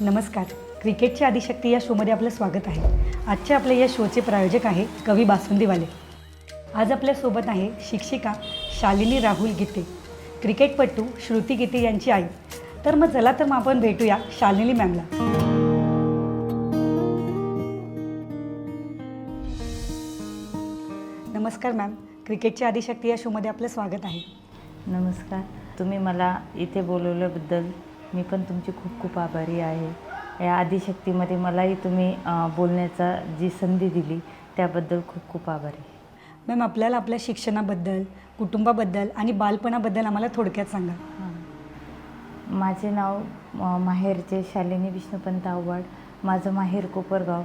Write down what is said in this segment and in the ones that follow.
नमस्कार. क्रिकेटची आदिशक्ती या शोमध्ये आपलं स्वागत आहे. आजच्या आपल्या या शोचे प्रायोजक आहे कवी बासुंदीवाले. आज आपल्यासोबत आहे शिक्षिका शालिनी राहुल गीते, क्रिकेटपटू श्रुती गीते यांची आई. तर मग चला तर मग आपण भेटूया शालिनी मॅमला. नमस्कार मॅम. क्रिकेटची आदिशक्ती या शोमध्ये आपलं स्वागत आहे. नमस्कार. तुम्ही मला इथे बोलवल्याबद्दल मी पण तुमची खूप खूप आभारी आहे. या आदिशक्तीमध्ये मलाही तुम्ही बोलण्याचा जी संधी दिली त्याबद्दल खूप खूप आभारी. मॅम, आपल्याला आपल्या शिक्षणाबद्दल, कुटुंबाबद्दल आणि बालपणाबद्दल आम्हाला थोडक्यात सांगा. माझे नाव माहेरचे शालिनी विष्णुपंत आव्हाड. माझं माहेर कोपरगाव.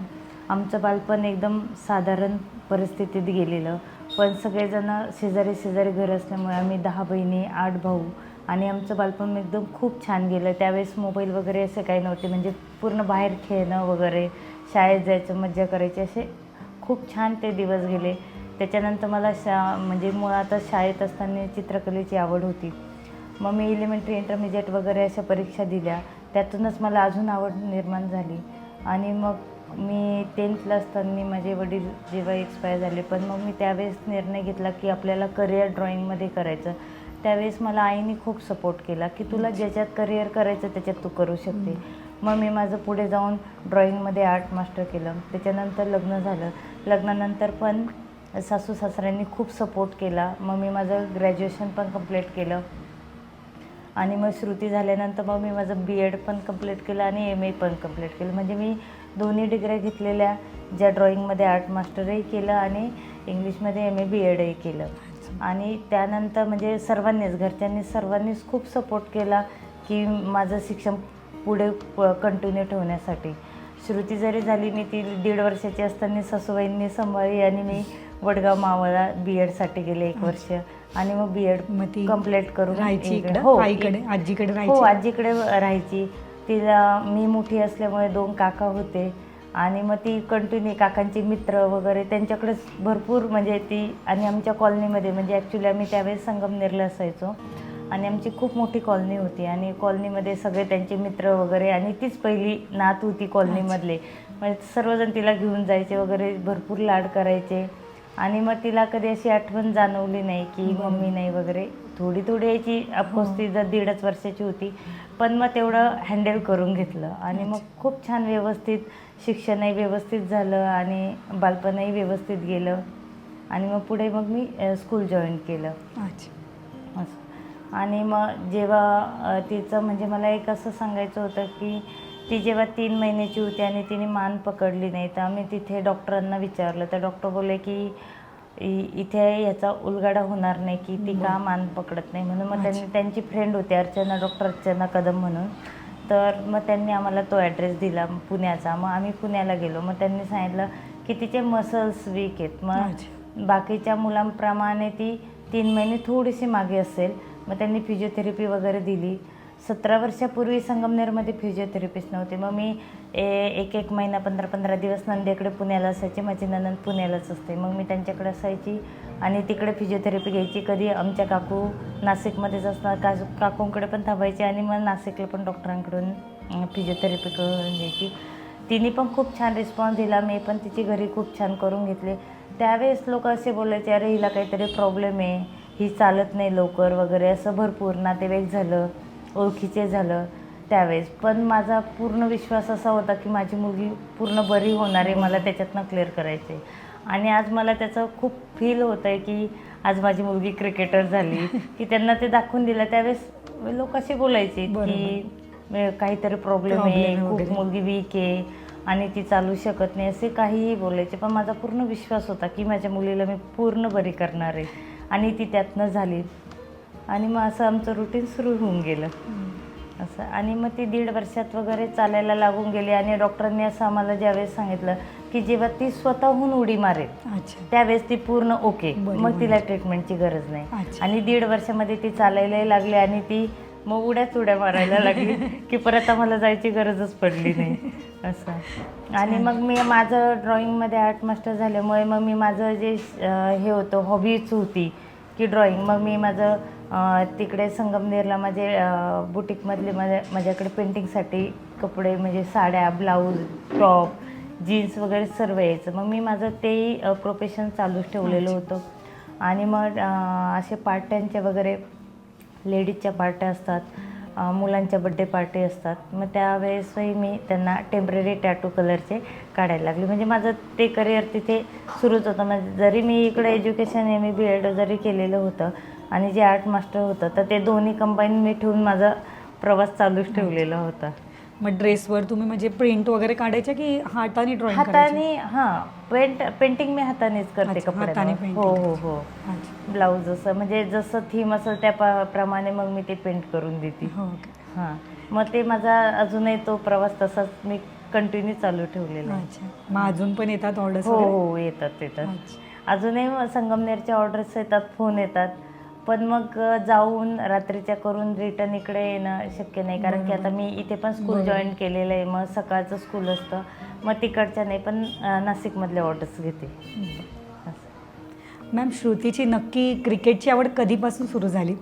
आमचं बालपण एकदम साधारण परिस्थितीत गेलेलं, पण सगळेजण शेजारी शेजारी घर असल्यामुळे आम्ही 10 बहिणी 8 भाऊ आणि आमचं बालपण एकदम खूप छान गेलं. त्यावेळेस मोबाईल वगैरे असे काही नव्हते, म्हणजे पूर्ण बाहेर खेळणं वगैरे, शाळेत जायचं, मज्जा करायची, असे खूप छान ते दिवस गेले. त्याच्यानंतर मला म्हणजे मुळातच शाळेत असताना चित्रकलेची आवड होती. मग मी एलिमेंटरी, इंटरमिजिएट वगैरे अशा परीक्षा दिल्या. त्यातूनच मला अजून आवड निर्माण झाली. आणि मग मी 10th असताना माझे वडील जेव्हा एक्सपायर झाले, पण मग मी त्यावेळेस निर्णय घेतला की आपल्याला करिअर ड्रॉइंगमध्ये करायचं. त्यावेळेस मला आईने खूप सपोर्ट केला की तुला ज्याच्यात करिअर करायचं त्याच्यात तू करू शकते. मग मी माझं पुढे जाऊन ड्रॉइंगमध्ये आर्ट मास्टर केलं. त्याच्यानंतर लग्न झालं. लग्नानंतर पण सासू सासऱ्यांनी खूप सपोर्ट केला. मग मी माझं ग्रॅज्युएशन पण कंप्लीट केलं आणि मग श्रुती झाल्यानंतर मग मी माझं BEd पण कंप्लीट केलं आणि MA पण कंप्लीट केलं. म्हणजे मी दोन्ही डिग्र्या घेतलेल्या, ज्या ड्रॉइंगमध्ये आर्ट मास्टरही केलं आणि इंग्लिशमध्ये MA BEdही केलं. आणि त्यानंतर म्हणजे घरच्यांनी सर्वांनीच खूप सपोर्ट केला की माझं शिक्षण पुढे कंटिन्यू ठेवण्यासाठी. श्रुती जरी झाली, मी ती 1.5 वर्षाची असताना सासूबाईंनी सांभाळली आणि मी वडगाव मावळला BEdसाठी गेले 1 वर्ष आणि मग BEd कंप्लीट करून आजीकडे राहायची. हो, आजीकडे राहायची. तिला मी मोठी असल्यामुळे 2 काका होते आणि मग ती कंटिन्यू काकांचे मित्र वगैरे त्यांच्याकडेच भरपूर, म्हणजे ती. आणि आमच्या कॉलनीमध्ये, म्हणजे ॲक्च्युली आम्ही त्यावेळेस संगमनेरला असायचो आणि आमची खूप मोठी कॉलनी होती आणि कॉलनीमध्ये सगळे त्यांचे मित्र वगैरे, आणि तीच पहिली नात होती कॉलनीमधले. म्हणजे सर्वजण तिला घेऊन जायचे वगैरे, भरपूर लाड करायचे. आणि मग तिला कधी अशी आठवण जाणवली नाही की मम्मी नाही वगैरे. थोडी थोडी यायची, ऑफकोर्स ती जर 1.5 वर्षाची होती, पण मग तेवढं हँडल करून घेतलं. आणि मग खूप छान व्यवस्थित शिक्षणही व्यवस्थित झालं आणि बालपणही व्यवस्थित गेलं. आणि मग पुढे मग मी स्कूल जॉईन केलं. असं. आणि मग जेव्हा तिचं, म्हणजे मला एक असं सांगायचं होतं की ती जेव्हा 3 महिन्याची होती आणि तिने मान पकडली नाही, तर आम्ही तिथे डॉक्टरांना विचारलं. तर डॉक्टर बोलले की इथे याचा उलगडा होणार नाही की ती का मान पकडत नाही म्हणून. मग त्यांची फ्रेंड होती डॉक्टर अर्चना कदम म्हणून. तर मग त्यांनी आम्हाला तो ॲड्रेस दिला पुण्याचा. मग आम्ही पुण्याला गेलो. मग त्यांनी सांगितलं की तिचे मसल्स वीक आहेत. मग बाकीच्या मुलांप्रमाणे ती 3 महिने थोडीशी मागे असेल. मग त्यांनी फिजिओथेरपी वगैरे दिली. 17 वर्षापूर्वी संगमनेरमध्ये फिजिओथेरपिस्ट नव्हते. मग मी 1 महिना 15 दिवस नंदेकडे पुण्याला असायचे. माझी नणंद पुण्यालाच असते. मग मी त्यांच्याकडे असायची आणि तिकडे फिजिओथेरपी घ्यायची. कधी आमच्या काकू नाशिकमध्येच असणार, काकूंकडे पण थांबायची आणि मग नाशिकला पण डॉक्टरांकडून फिजिओथेरपी करून घ्यायची. तिने पण खूप छान रिस्पॉन्स दिला. मी पण तिची घरी खूप छान करून घेतले. त्यावेळेस लोक असे बोलायचे, अरे हिला काहीतरी प्रॉब्लेम आहे, ही चालत नाही लवकर वगैरे, असं भरपूर नातेवाईक झालं, ओळखीचे झालं त्यावेळेस. पण माझा पूर्ण विश्वास असा होता की माझी मुलगी पूर्ण बरी होणार आहे, मला त्याच्यातनं क्लिअर करायचं आहे. आणि आज मला त्याचं खूप फील होतं आहे की आज माझी मुलगी क्रिकेटर झाली की त्यांना ते दाखवून दिलं. त्यावेळेस लोक असे बोलायचे की काहीतरी प्रॉब्लेम आहे, खूप मुलगी वीक आहे आणि ती चालू शकत नाही, असे काहीही बोलायचे. पण माझा पूर्ण विश्वास होता की माझ्या मुलीला मी पूर्ण बरी करणार आहे आणि ती त्यातनं झाली. आणि मग असं आमचं रुटीन सुरू होऊन गेलं असं. आणि मग ती 1.5 वर्षात वगैरे चालायला लागून गेली. आणि डॉक्टरांनी असं आम्हाला ज्यावेळेस सांगितलं की जेव्हा ती स्वतःहून उडी मारेल त्यावेळेस ती पूर्ण ओके, मग तिला ट्रीटमेंटची गरज नाही. आणि 1.5 वर्षामध्ये ती चालायलाही लागली आणि ती मग उड्या मारायला लागली की परत आम्हाला जायची गरजच पडली नाही असं. आणि मग मी माझं ड्रॉइंगमध्ये आर्ट मास्टर झाल्यामुळे मग मी माझं जे हे होतं, हॉबीच होती की ड्रॉइंग. मग मी माझं तिकडे संगमनेरला माझे बुटीकमधले माझ्याकडे पेंटिंगसाठी कपडे म्हणजे साड्या, ब्लाऊज, टॉप, जीन्स वगैरे सर्व यायचं. मग मी माझं तेही प्रोफेशन चालूच ठेवलेलं होतं. आणि मग असे पार्ट्यांचे वगैरे लेडीजच्या पार्ट्या असतात, मुलांच्या बड्डे पार्टी असतात. मग त्यावेळेसही मी त्यांना टेम्पररी टॅटू कलरचे काढायला लागले. म्हणजे माझं ते करिअर तिथे सुरूच होतं. म्हणजे जरी मी इकडे एज्युकेशन MA-BEd जरी केलेलं होतं आणि जे आर्ट मास्टर होतं, तर ते दोन्ही कंबाईन मी ठेवून माझा प्रवास चालूच ठेवलेला होता. मग ड्रेसवर तुम्ही म्हणजे प्रिंट वगैरे काढायच्या की हाताने ड्रॉइंग हाताने, पेंटिंग मी हातानेच करते अच्छा, कपड्यावर. हाताने painting हो हो करायची. हो. अच्छा. ब्लाऊज असं म्हणजे जसं थीम असेल त्या प्रमाणे मग मी ते पेंट करून देते. हो का. हां, मग ते माझा अजूनही तो प्रवास तसाच मी कंटिन्यू चालू ठेवलेला आहे. अच्छा. मग अजून पण येतात ऑर्डर्स हो वगैरे? हो, येतात. अच्छा. अजूनही संगमनेरच्या ऑर्डर्स येतात, फोन येतात. पण मग जाऊन रात्रीच्या करून रिटर्न इकडे येणं शक्य नाही, कारण की आता मी इथे पण स्कूल जॉईन केलेलं आहे. मग सकाळचं स्कूल असतं, मग तिकडच्या नाही, पण नाशिकमधले ऑर्डर्स घेते. मॅम, श्रुतीची नक्की क्रिकेटची आवड कधीपासून सुरू झाली?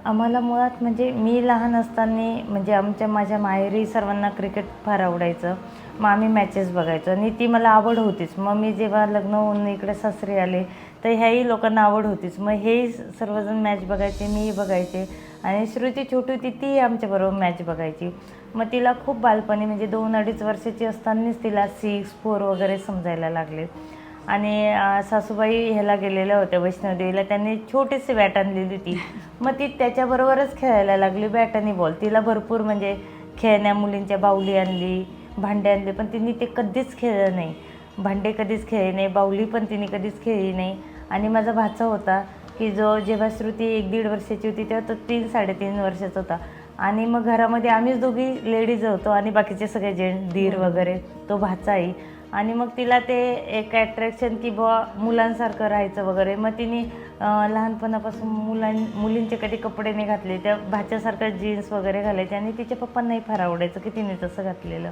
आम्हाला मुळात म्हणजे मी लहान असताना म्हणजे माझ्या माहेरी सर्वांना क्रिकेट फार आवडायचं. मग आम्ही मॅचेस बघायचो आणि ती मला आवड होतीच. मग मी जेव्हा लग्न होऊन इकडे सासरी आले, तर ह्याही लोकांना आवड होतीच. मग हेही सर्वजण मॅच बघायचे, मीही बघायचे. आणि श्रुती छोटी होती, ती आमच्याबरोबर मॅच बघायची. मग तिला खूप बालपणी म्हणजे 2-2.5 वर्षाची असतानाच तिला 6, 4 वगैरे समजायला लागले. आणि सासूबाई ह्याला गेलेल्या होत्या वैष्णोदेवीला, त्यांनी छोटीशी बॅट आणलेली होती. मग ती त्याच्याबरोबरच खेळायला लागली, बॅट आणि बॉल. तिला भरपूर म्हणजे खेळण्या, मुलींच्या बाहुली आणली, भांडे आणले, पण तिने ते कधीच खेळलं नाही. भांडे कधीच खेळले नाही, बाहुली पण तिने कधीच खेळली नाही. आणि माझा भाचा होता की जो जेव्हा श्रुती 1-1.5 वर्षाची होती तेव्हा तो 3-3.5 वर्षाचा होता. आणि मग घरामध्ये आम्हीच दोघी लेडीज होतो आणि बाकीचे सगळे जेंट्स, दीर वगैरे, तो भाचाही. आणि मग तिला ते एक अट्रॅक्शन की बुवा मुलांसारखं राहायचं वगैरे. मग तिने लहानपणापासून मुलींचे कधी कपडे नाही घातले, त्या भाच्यासारखं जीन्स वगैरे घालायचे. आणि तिच्या पप्पांनाही फार आवडायचं की तिने तसं घातलेलं.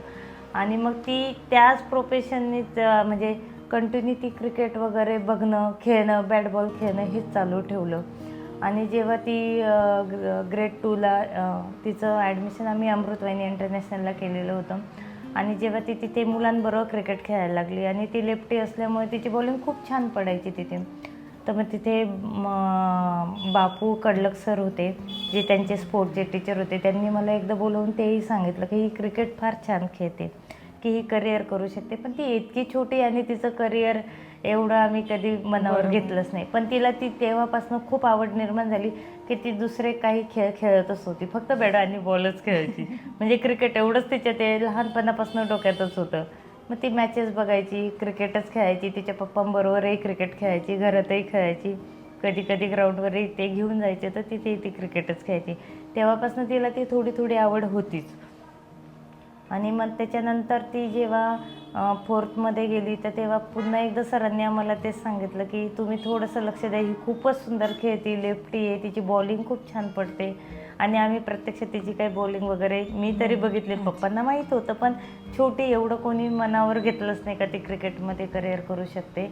आणि मग ती त्याच प्रोफेशननीच म्हणजे कंटिन्यू ती क्रिकेट वगैरे बघणं, खेळणं, बॅट बॉल खेळणं हेच चालू ठेवलं. आणि जेव्हा ती ग्रेड 2ला तिचं ॲडमिशन आम्ही अमृतवाहिनी इंटरनॅशनलला केलेलं होतं. आणि जेव्हा ती तिथे मुलांबरोबर क्रिकेट खेळायला लागली आणि ती लेफ्टी असल्यामुळे तिची बॉलिंग खूप छान पडायची तिथे. तर मग तिथे बापू कडलक सर होते, जे त्यांचे स्पोर्टचे टीचर होते. त्यांनी मला एकदा बोलवून तेही सांगितलं की ही क्रिकेट फार छान खेळते, की ही करिअर करू शकते. पण ती इतकी छोटी आणि तिचं करिअर एवढं आम्ही कधी मनावर घेतलंच नाही. पण तिला ती तेव्हापासून खूप आवड निर्माण झाली की ती दुसरे काही खेळ खेळतच होती, फक्त बॅट आणि बॉलच खेळायची. म्हणजे क्रिकेट एवढंच तिच्या ते लहानपणापासून डोक्यातच होतं. मग ती मॅचेस बघायची, क्रिकेटच खेळायची, तिच्या पप्पांबरोबरही क्रिकेट खेळायची, घरातही खेळायची. कधी कधी ग्राउंडवरही ते घेऊन जायचे, तर तिथे ती क्रिकेटच खेळायची. तेव्हापासून तिला ती थोडी आवड होतीच. आणि मग त्याच्यानंतर ती जेव्हा 4थमध्ये गेली, तर तेव्हा पुन्हा एकदा सरांनी आम्हाला तेच सांगितलं की तुम्ही थोडंसं लक्ष द्या, ही खूपच सुंदर खेळते, लेफ्टी आहे, तिची बॉलिंग खूप छान पडते. आणि आम्ही प्रत्यक्ष तिची काही बॉलिंग वगैरे मी तरी बघितली, पप्पांना माहीत होतं, पण छोटी एवढं कोणी मनावर घेतलंच नाही का ती क्रिकेटमध्ये करिअर करू शकते.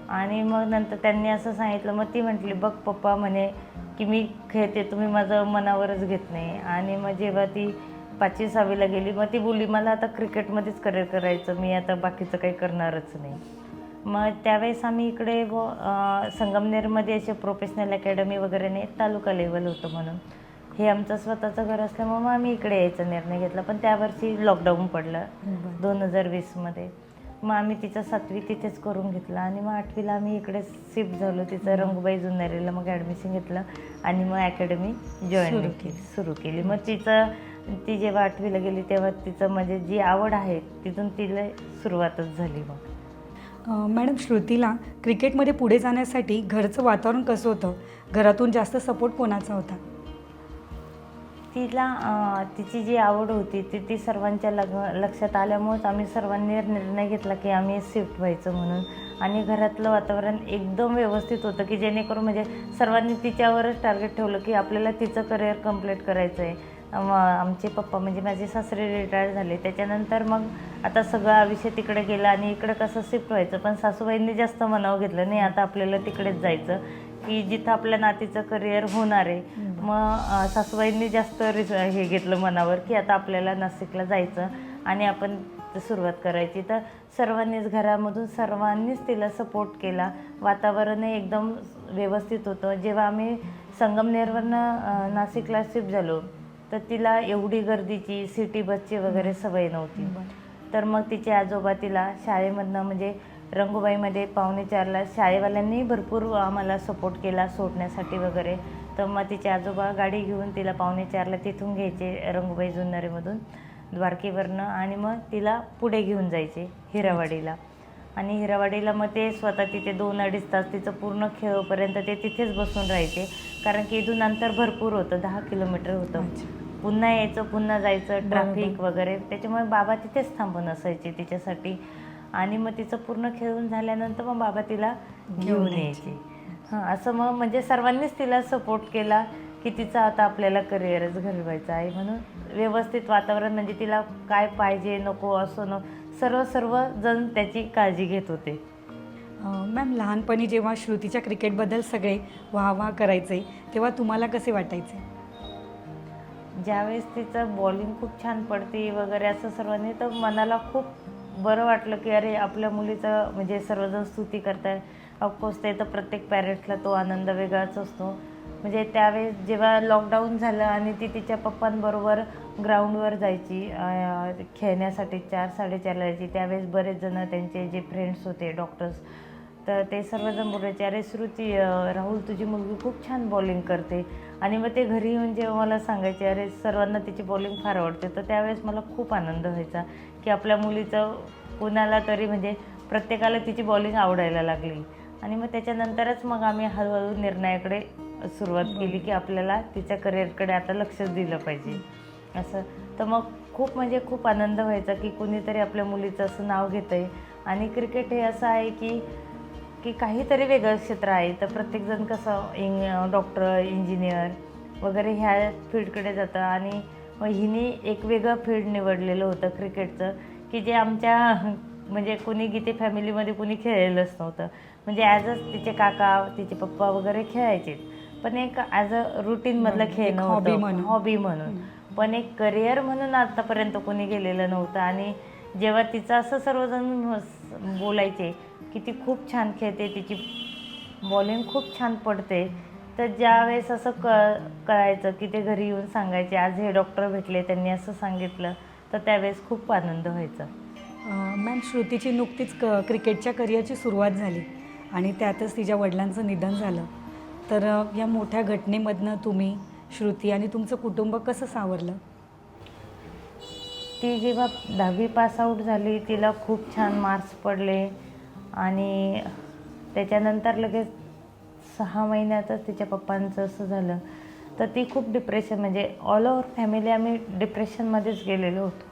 आणि मग नंतर त्यांनी असं सांगितलं, मग ती म्हटली बघ पप्पा म्हणे की मी खेळते, तुम्ही माझं मनावरच घेत नाही. आणि मग जेव्हा ती 5वी-6वीला गेली, मग ती बोलली मला आता क्रिकेटमध्येच करिअर करायचं, मी आता बाकीचं काही करणारच नाही. मग त्यावेळेस आम्ही इकडे संगमनेरमध्ये असे प्रोफेशनल अकॅडमी वगैरे नाही, तालुका लेवल होतं म्हणून. हे आमचं स्वतःचं घर असल्यामुळे मग आम्ही इकडे यायचा निर्णय घेतला. पण त्यावर्षी लॉकडाऊन पडलं 2020मध्ये. मग आम्ही तिचं 7वी तिथेच करून घेतलं. आणि मग 8वीला आम्ही इकडे शिफ्ट झालो, तिचं रंगूबाई जुन्नरीला मग ॲडमिशन घेतलं आणि मग अकॅडमी सुरू केली. मग ती जेव्हा 8वीला गेली तेव्हा तिचं म्हणजे जी आवड आहे तिथून तिला सुरुवातच झाली. मग मॅडम, श्रुतीला क्रिकेटमध्ये पुढे जाण्यासाठी घरचं वातावरण कसं होतं? घरातून जास्त सपोर्ट कोणाचा होता? तिची जी आवड होती ती सर्वांच्या लक्षात आल्यामुळेच आम्ही सर्वांनी निर्णय घेतला की आम्ही शिफ्ट व्हायचं म्हणून. आणि घरातलं वातावरण एकदम व्यवस्थित होतं की जेणेकरून म्हणजे सर्वांनी तिच्यावरच टार्गेट ठेवलं की आपल्याला तिचं करिअर कंप्लीट करायचं आहे. आमचे पप्पा म्हणजे माझे सासरे रिटायर झाले, त्याच्यानंतर मग आता सगळं आयुष्य तिकडे गेलं आणि इकडे कसं शिफ्ट व्हायचं. पण सासूबाईंनी जास्त मनावर घेतलं नाही, आता आपल्याला तिकडेच जायचं, की जिथं आपल्या नातीचं करिअर होणार आहे मग सासूबाईंनी जास्त हे घेतलं मनावर की आता आपल्याला नाशिकला जायचं आणि आपण सुरुवात करायची. तर सर्वांनीच घरामधून सर्वांनीच तिला सपोर्ट केला. वातावरणही एकदम व्यवस्थित होतं. जेव्हा आम्ही संगमनेरवरनं नाशिकला शिफ्ट झालो तर तिला एवढी गर्दीची सिटी बसची वगैरे सवय नव्हती. तर मग तिचे आजोबा तिला शाळेमधनं म्हणजे रंगूबाईमध्ये 3:45ला शाळेवाल्यांनी भरपूर आम्हाला सपोर्ट केला सोडण्यासाठी वगैरे. तर मग तिचे आजोबा गाडी घेऊन तिला 3:45ला तिथून घ्यायचे रंगूबाई जुन्नरेमधून द्वारकेवरनं आणि मग तिला पुढे घेऊन जायचे हिरावाडीला. आणि हिरावाडीला मग ते स्वतः तिथे 2-2.5 तास तिचं पूर्ण खेळोपर्यंत ते तिथेच बसून राहायचे. कारण की इथून अंतर भरपूर होतं, 10 किलोमीटर होतं. पुन्हा यायचं पुन्हा जायचं ट्रॅफिक वगैरे. त्याच्यामुळे बाबा तिथेच थांबून असायचे तिच्यासाठी. आणि मग तिचं पूर्ण खेळून झाल्यानंतर मग बाबा तिला घेऊन यायचे. हां, असं मग म्हणजे सर्वांनीच तिला सपोर्ट केला की तिचं आता आपल्याला करिअरच घडवायचं आहे म्हणून व्यवस्थित वातावरण म्हणजे तिला काय पाहिजे नको असं सर्व जण त्याची काळजी घेत होते. मॅम, लहानपणी जेव्हा श्रुतीच्या क्रिकेटबद्दल सगळे वाह करायचे तेव्हा तुम्हाला कसे वाटायचे? ज्यावेळेस तिचं बॉलिंग खूप छान पडते वगैरे असं सर्वांनी तर मनाला खूप बरं वाटलं की अरे आपल्या मुलीचं म्हणजे सर्वजण स्तुती करताय. ऑफकोर्स ते तर प्रत्येक पॅरेंट्सला तो आनंद वेगळाच असतो. म्हणजे त्यावेळेस जेव्हा लॉकडाऊन झालं आणि ती तिच्या पप्पांबरोबर ग्राउंडवर जायची खेळण्यासाठी 4-4:30ला जायची. त्यावेळेस बरेच जण त्यांचे जे फ्रेंड्स होते डॉक्टर्स तर ते सर्वजण बोलायचे अरे श्रुती राहुल तुझी मुलगी खूप छान बॉलिंग करते. आणि मग ते घरी येऊन जेव्हा मला सांगायचे अरे सर्वांना तिची बॉलिंग फार आवडते तर त्यावेळेस मला खूप आनंद व्हायचा की आपल्या मुलीचं कुणाला तरी म्हणजे प्रत्येकाला तिची बॉलिंग आवडायला लागली. आणि मग त्याच्यानंतरच मग आम्ही हळूहळू निर्णयाकडे सुरुवात केली की आपल्याला तिच्या करिअरकडे आता लक्षच दिलं पाहिजे असं. तर मग खूप म्हणजे खूप आनंद व्हायचा की कुणीतरी आपल्या मुलीचं असं नाव घेतं आहे. आणि क्रिकेट हे असं आहे की काहीतरी वेगळं क्षेत्र आहे. तर प्रत्येकजण कसं डॉक्टर इंजिनियर वगैरे ह्या फील्डकडे जातं आणि मग हिने एक वेगळं फील्ड निवडलेलं होतं क्रिकेटचं की जे आमच्या म्हणजे कुणी गीते फॅमिलीमध्ये कुणी खेळलेलंच नव्हतं. म्हणजे ॲज तिचे काका तिचे पप्पा वगैरे खेळायचे पण एक ॲज अ रुटीनमधलं खेळ नव्हतं, हॉबी म्हणून. पण एक करिअर म्हणून आतापर्यंत कोणी गेलेलं नव्हतं. आणि जेव्हा तिचं असं सर्वजण बोलायचे की ती खूप छान खेळते तिची बॉलिंग खूप छान पडते तर ज्यावेळेस असं कळायचं की ते घरी येऊन सांगायचे आज हे डॉक्टर भेटले त्यांनी असं सांगितलं तर त्यावेळेस खूप आनंद व्हायचा. मॅम, श्रुतीची नुकतीच क्रिकेटच्या करिअरची सुरुवात झाली आणि त्यातच तिच्या वडिलांचं निधन झालं. तर या मोठ्या घटनेमधनं तुम्ही श्रुती आणि तुमचं कुटुंब कसं सावरलं? ती जेव्हा 10वी पासआउट झाली तिला खूप छान मार्क्स पडले आणि त्याच्यानंतर लगेच 6 महिन्यातच तिच्या पप्पांचं असं झालं तर ती खूप डिप्रेशन म्हणजे ऑल ओव्हर फॅमिली आम्ही डिप्रेशनमध्येच गेलेलो होतो.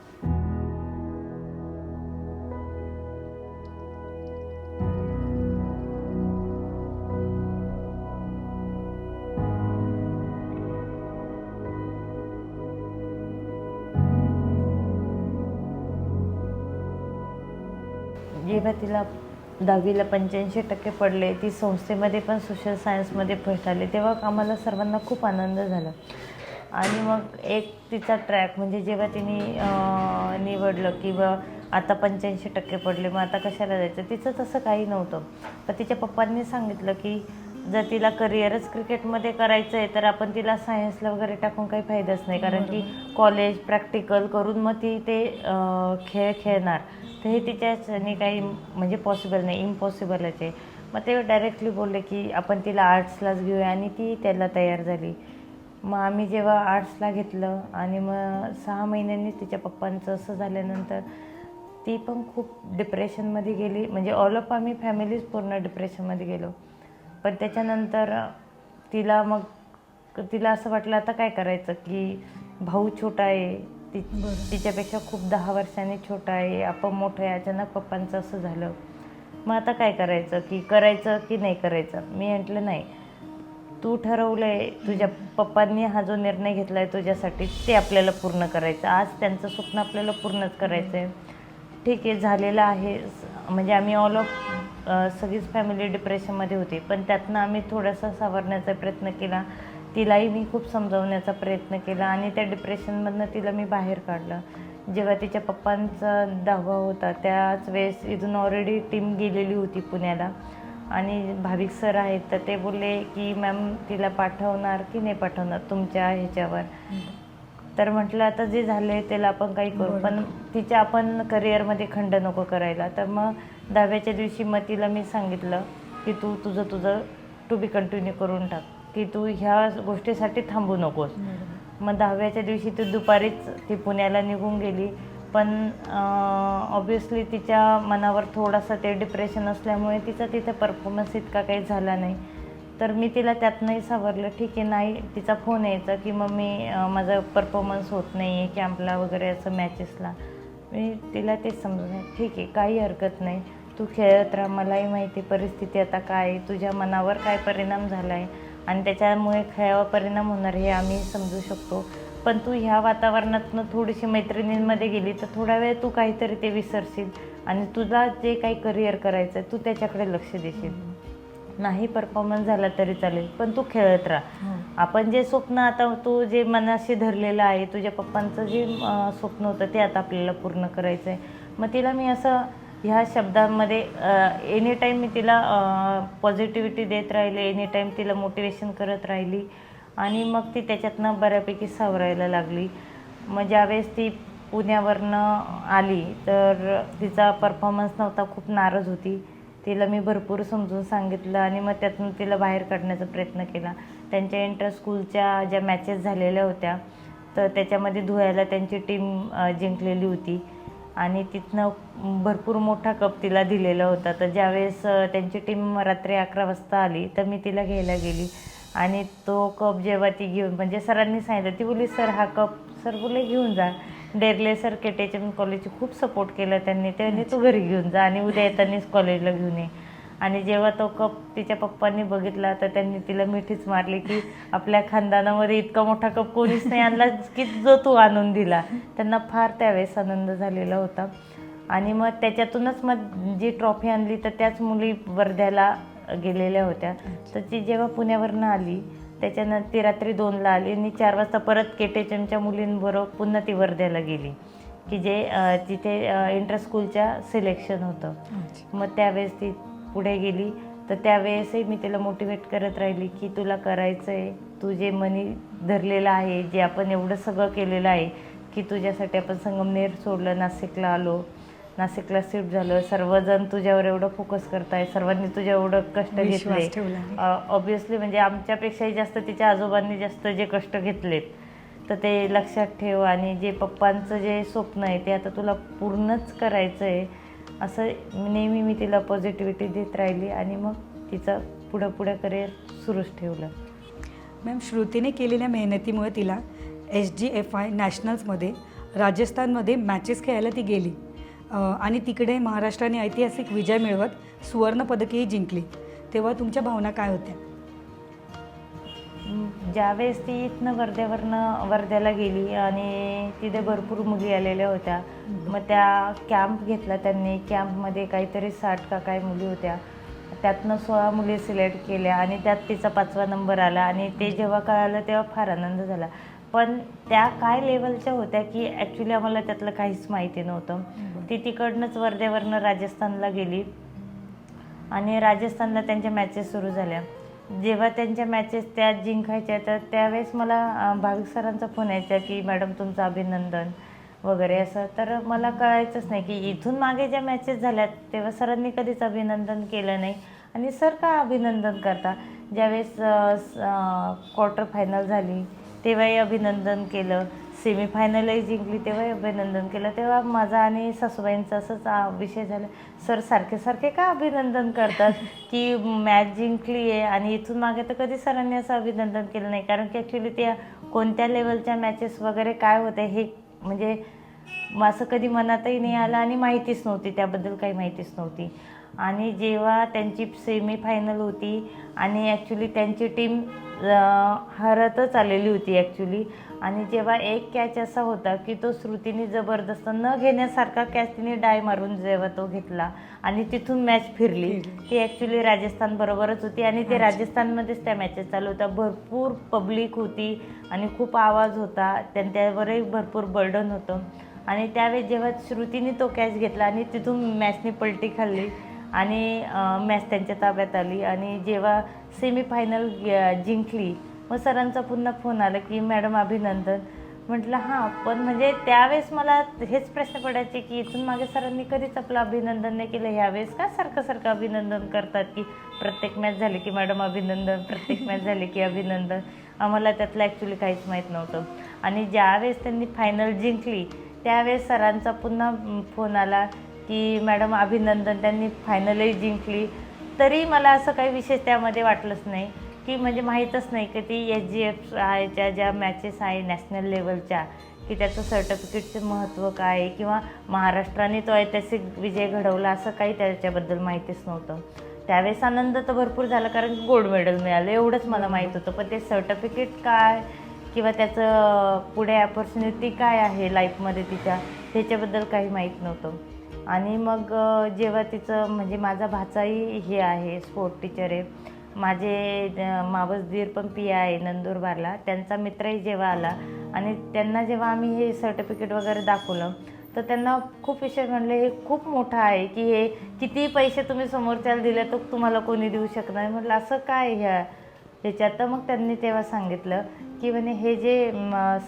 जेव्हा तिला 10वीला 85% पडले ती संस्थेमध्ये पण सोशल सायन्समध्ये फर्स्ट आले तेव्हा आम्हाला सर्वांना खूप आनंद झाला. आणि मग एक तिचा ट्रॅक म्हणजे जेव्हा तिने निवडलं की बा आता 85% पडले मग आता कशाला जायचं तिचं तसं काही नव्हतं. पण तिच्या पप्पांनी सांगितलं की जर तिला करिअरच क्रिकेटमध्ये करायचं आहे तर आपण तिला सायन्सला वगैरे टाकून काही फायदाच नाही. कारण की कॉलेज प्रॅक्टिकल करून मग ती ते खेळ खेळणार तर हे तिच्याने काही म्हणजे पॉसिबल नाही, इम्पॉसिबलच आहे. मग ते डायरेक्टली बोलले की आपण तिला आर्ट्सलाच घेऊया आणि ती त्याला तयार झाली. मग आम्ही जेव्हा आर्ट्सला घेतलं आणि मग 6 महिन्यांनी तिच्या पप्पांचं असं झाल्यानंतर ती पण खूप डिप्रेशनमध्ये गेली. म्हणजे ऑल ऑफ आम्ही फॅमिलीज पूर्ण डिप्रेशनमध्ये गेलो. पण त्याच्यानंतर तिला असं वाटलं आता काय करायचं की भाऊ छोटा आहे तिच्यापेक्षा खूप 10 वर्षांनी छोटा आहे आपण मोठं आहे. अचानक पप्पांचं असं झालं मग आता काय करायचं की नाही करायचं. मी म्हटलं नाही तू ठरवलं आहे तुझ्या पप्पांनी हा जो निर्णय घेतला आहे तुझ्यासाठी ते आपल्याला पूर्ण करायचं. आज त्यांचं स्वप्न आपल्याला पूर्णच करायचं आहे. ठीक आहे झालेलं आहे म्हणजे आम्ही ऑल ऑफ सगळीच फॅमिली डिप्रेशनमध्ये होती. पण त्यातनं आम्ही थोडासा सावरण्याचा प्रयत्न केला. तिलाही मी खूप समजावण्याचा प्रयत्न केला आणि त्या डिप्रेशनमधनं तिला मी बाहेर काढलं. जेव्हा तिच्या पप्पांचा 10वा होता त्याच वेळेस इथून ऑलरेडी टीम गेलेली होती पुण्याला आणि भाविक सर आहेत, तर ते बोलले की मॅम तिला पाठवणार की नाही पाठवणार तुमच्या ह्याच्यावर. तर म्हटलं आता जे झालं आहे त्याला आपण काही करू, पण तिच्या आपण करिअरमध्ये खंड नको करायला. तर मग 10व्याच्या दिवशी मग तिला मी सांगितलं की तू तुझं टू बी कंटिन्यू करून टाक, की तू ह्या गोष्टीसाठी थांबू नकोस. मग 10व्याच्या दिवशी ती दुपारीच ती पुण्याला निघून गेली. पण ऑब्वियसली तिच्या मनावर थोडासा ते डिप्रेशन असल्यामुळे तिचा तिथे परफॉर्मन्स इतका काही झाला नाही. तर मी तिला त्यातनंही सावरलं. ठीक आहे, नाही तिचा फोन यायचा की मम्मी माझा परफॉर्मन्स होत नाही आहे कॅम्पला वगैरे असं मॅचेसला. मी तिला तेच समजून ठीक आहे, काही हरकत नाही, तू खेळत राहा. मलाही माहिती परिस्थिती आता काय, तुझ्या मनावर काय परिणाम झाला आहे आणि त्याच्यामुळे खेळावर परिणाम होणार हे आम्ही समजू शकतो. पण तू ह्या वातावरणातनं थोडीशी मैत्रिणींमध्ये गेली तर थोडा वेळ तू काहीतरी ते विसरशील आणि तुला जे काही करिअर करायचं आहे तू त्याच्याकडे लक्ष देशील. नाही परफॉर्मन्स झाला तरी चालेल, पण तू खेळत राहा. आपण जे स्वप्न आता तू जे मनाशी धरलेलं आहे, तुझ्या पप्पांचं जे स्वप्न होतं ते आता आपल्याला पूर्ण करायचं आहे. मग तिला मी असं ह्या शब्दांमध्ये एनी टाईम मी तिला पॉझिटिव्हिटी देत राहिले, एनी टाईम तिला मोटिवेशन करत राहिली आणि मग ती त्याच्यातनं बऱ्यापैकी सावरायला लागली. मग ज्यावेळेस ती पुण्यावरनं आली तर तिचा परफॉर्मन्स नव्हता, खूप नाराज होती. तिला मी भरपूर समजून सांगितलं आणि मग त्यातून तिला बाहेर काढण्याचा प्रयत्न केला. त्यांच्या इंटर स्कूलच्या ज्या मॅचेस झालेल्या होत्या तर त्याच्यामध्ये धुळ्याला त्यांची टीम जिंकलेली होती आणि तिथनं भरपूर मोठा कप तिला दिलेला होता. तर ज्यावेळेस त्यांची टीम रात्री 11 वाजता आली तर मी तिला घ्यायला गेली आणि तो कप जेव्हा ती घेऊन म्हणजे सरांनी सांगितलं, ती बोलली सर हा कप, सर बोलले घेऊन जा. डेरले सर KTHM कॉलेजचे खूप सपोर्ट केला त्यांनी तू घरी घेऊन जा आणि उद्या येतानीच कॉलेजला घेऊन ये. आणि जेव्हा तो कप तिच्या पप्पांनी बघितला तर त्यांनी तिला मिठीच मारली की आपल्या खानदानामध्ये इतका मोठा कप कोणीच नाही आणला की जो तू आणून दिला. त्यांना फार त्यावेळेस आनंद झालेला होता. आणि मग त्याच्यातूनच मग जी ट्रॉफी आणली तर त्याच मुली वर्ध्याला गेलेल्या होत्या. तर ती जेव्हा पुण्यावरनं आली त्याच्यानंतर ती रात्री 2ला आली आणि 4 वाजता परत KTHMच्या मुलींबरोबर पुन्हा ती वर्ध्याला गेली की जे तिथे इंटर स्कूलच्या सिलेक्शन होतं. मग त्यावेळेस ती पुढे गेली. तर त्यावेळेसही मी तिला मोटिवेट करत राहिली की तुला करायचं आहे, तू जे मनी धरलेलं आहे, जे आपण एवढं सगळं केलेलं आहे की तुझ्यासाठी आपण संगमनेर सोडलं, नाशिकला आलो, नाशिकला शिफ्ट झालं, सर्वजण तुझ्यावर एवढं फोकस करताय, सर्वांनी तुझ्या एवढं कष्ट घेतले. ऑब्व्हियसली म्हणजे आमच्यापेक्षाही जास्त तिच्या आजोबांनी जास्त जे कष्ट घेतलेत तर ते लक्षात ठेव आणि जे पप्पांचं जे स्वप्न आहे ते आता तुला पूर्णच करायचं आहे असं नेहमी मी तिला पॉझिटिव्हिटी देत राहिली आणि मग तिचं पुढं करिअर सुरूच ठेवलं. मॅम, श्रुतीने केलेल्या मेहनतीमुळे तिला SGFI नॅशनल्समध्ये राजस्थानमध्ये मॅचेस खेळायला ती गेली आणि तिकडे महाराष्ट्राने ऐतिहासिक विजय मिळवत सुवर्णपदकही जिंकली. तेव्हा तुमच्या भावना काय होत्या? ज्यावेळेस ती इथनं वर्ध्याला गेली आणि तिथे भरपूर मुली आलेल्या होत्या. मग त्या कॅम्प घेतला त्यांनी. कॅम्पमध्ये काहीतरी 60 का काय मुली होत्या. त्यातनं 16 मुली सिलेक्ट केल्या आणि त्यात तिचा 5वा नंबर आला आणि ते जेव्हा कळालं तेव्हा फार आनंद झाला. पण त्या काय लेवलच्या होत्या की ॲक्च्युली आम्हाला त्यातलं काहीच माहिती नव्हतं. ती तिकडनंच वर्ध्यावरनं राजस्थानला गेली आणि राजस्थानला त्यांच्या मॅचेस सुरू झाल्या. जेव्हा त्यांच्या मॅचेस त्या जिंकायच्या तर त्यावेळेस मला भाविक सरांचा फोन यायचा की मॅडम तुमचं अभिनंदन वगैरे असं. तर मला कळायचंच नाही की इथून मागे ज्या मॅचेस झाल्यात तेव्हा सरांनी कधीच अभिनंदन केलं नाही आणि सर का अभिनंदन करता. ज्यावेळेस क्वार्टर फायनल झाली तेव्हाही अभिनंदन केलं, सेमीफायनलही जिंकली तेव्हाही अभिनंदन केलं. तेव्हा माझा आणि सासूबाईंचा असंच विषय झाला, सर सारखे का अभिनंदन करतात की मॅच जिंकली आहे आणि इथून मागे तर कधी सरांनी असं अभिनंदन केलं नाही. कारण की ॲक्च्युली त्या कोणत्या लेवलच्या मॅचेस वगैरे काय होते हे म्हणजे असं कधी मनातही नाही आलं आणि माहितीच नव्हती, त्याबद्दल काही माहितीच नव्हती. आणि जेव्हा त्यांची सेमीफायनल होती आणि ॲक्च्युली त्यांची टीम हरतच आलेली होती ॲक्च्युली, आणि जेव्हा एक कॅच असा होता की तो श्रुतीने जबरदस्त न घेण्यासारखा कॅच तिने डाय मारून जेव्हा तो घेतला आणि तिथून मॅच फिरली, ती ॲक्च्युली राजस्थानबरोबरच होती आणि ते राजस्थानमध्येच त्या मॅचेस चालू होत्या. भरपूर पब्लिक होती आणि खूप आवाज होता, त्यांच्यावरही भरपूर बर्डन होतं. आणि त्यावेळेस जेव्हा श्रुतीने तो कॅच घेतला आणि तिथून मॅचने पलटी खाल्ली आणि मॅच त्यांच्या ताब्यात आली आणि जेव्हा सेमीफायनल जिंकली, मग सरांचा पुन्हा फोन आला की मॅडम अभिनंदन. म्हटलं हां, पण म्हणजे त्यावेळेस मला हेच प्रश्न पडायचे की इथून मागे सरांनी कधीच आपलं अभिनंदन नाही केलं, ह्यावेळेस का सारखं अभिनंदन करतात की प्रत्येक मॅच झाली की मॅडम अभिनंदन, प्रत्येक मॅच झाली की अभिनंदन. आम्हाला त्यातलं ॲक्च्युली काहीच माहीत नव्हतं. आणि ज्यावेळेस त्यांनी फायनल जिंकली त्यावेळेस सरांचा पुन्हा फोन आला की मॅडम अभिनंदन, त्यांनी फायनलही जिंकली. तरी मला असं काही विशेष त्यामध्ये वाटलंच नाही की म्हणजे माहीतच नाही की ती SGF आयच्या ज्या मॅचेस आहे नॅशनल लेवलच्या, की त्याचं सर्टिफिकेटचं महत्त्व काय आहे किंवा महाराष्ट्राने तो ऐतिहासिक विजय घडवला, असं काही त्याच्याबद्दल माहितीच नव्हतं. त्यावेळेस आनंद तर भरपूर झाला कारण की गोल्ड मेडल मिळालं एवढंच मला माहीत होतं, पण ते सर्टिफिकेट काय किंवा त्याचं पुढे अपॉर्च्युनिटी काय आहे लाईफमध्ये तिच्या, ह्याच्याबद्दल काही माहीत नव्हतं. आणि मग जेव्हा तिचं म्हणजे माझा भाचाही हे आहे स्पोर्ट टीचर आहे, माझे मावस दीर पण PI आहे नंदुरबारला, त्यांचा मित्रही जेव्हा आला आणि त्यांना जेव्हा आम्ही हे सर्टिफिकेट वगैरे दाखवलं तर त्यांना खूप विषय म्हणले हे खूप मोठं आहे की हे किती पैसे तुम्ही समोरच्याला दिले तर तुम्हाला कोणी देऊ शकणार. म्हटलं असं काय ह्याच्यात. तर मग त्यांनी तेव्हा सांगितलं की म्हणे हे जे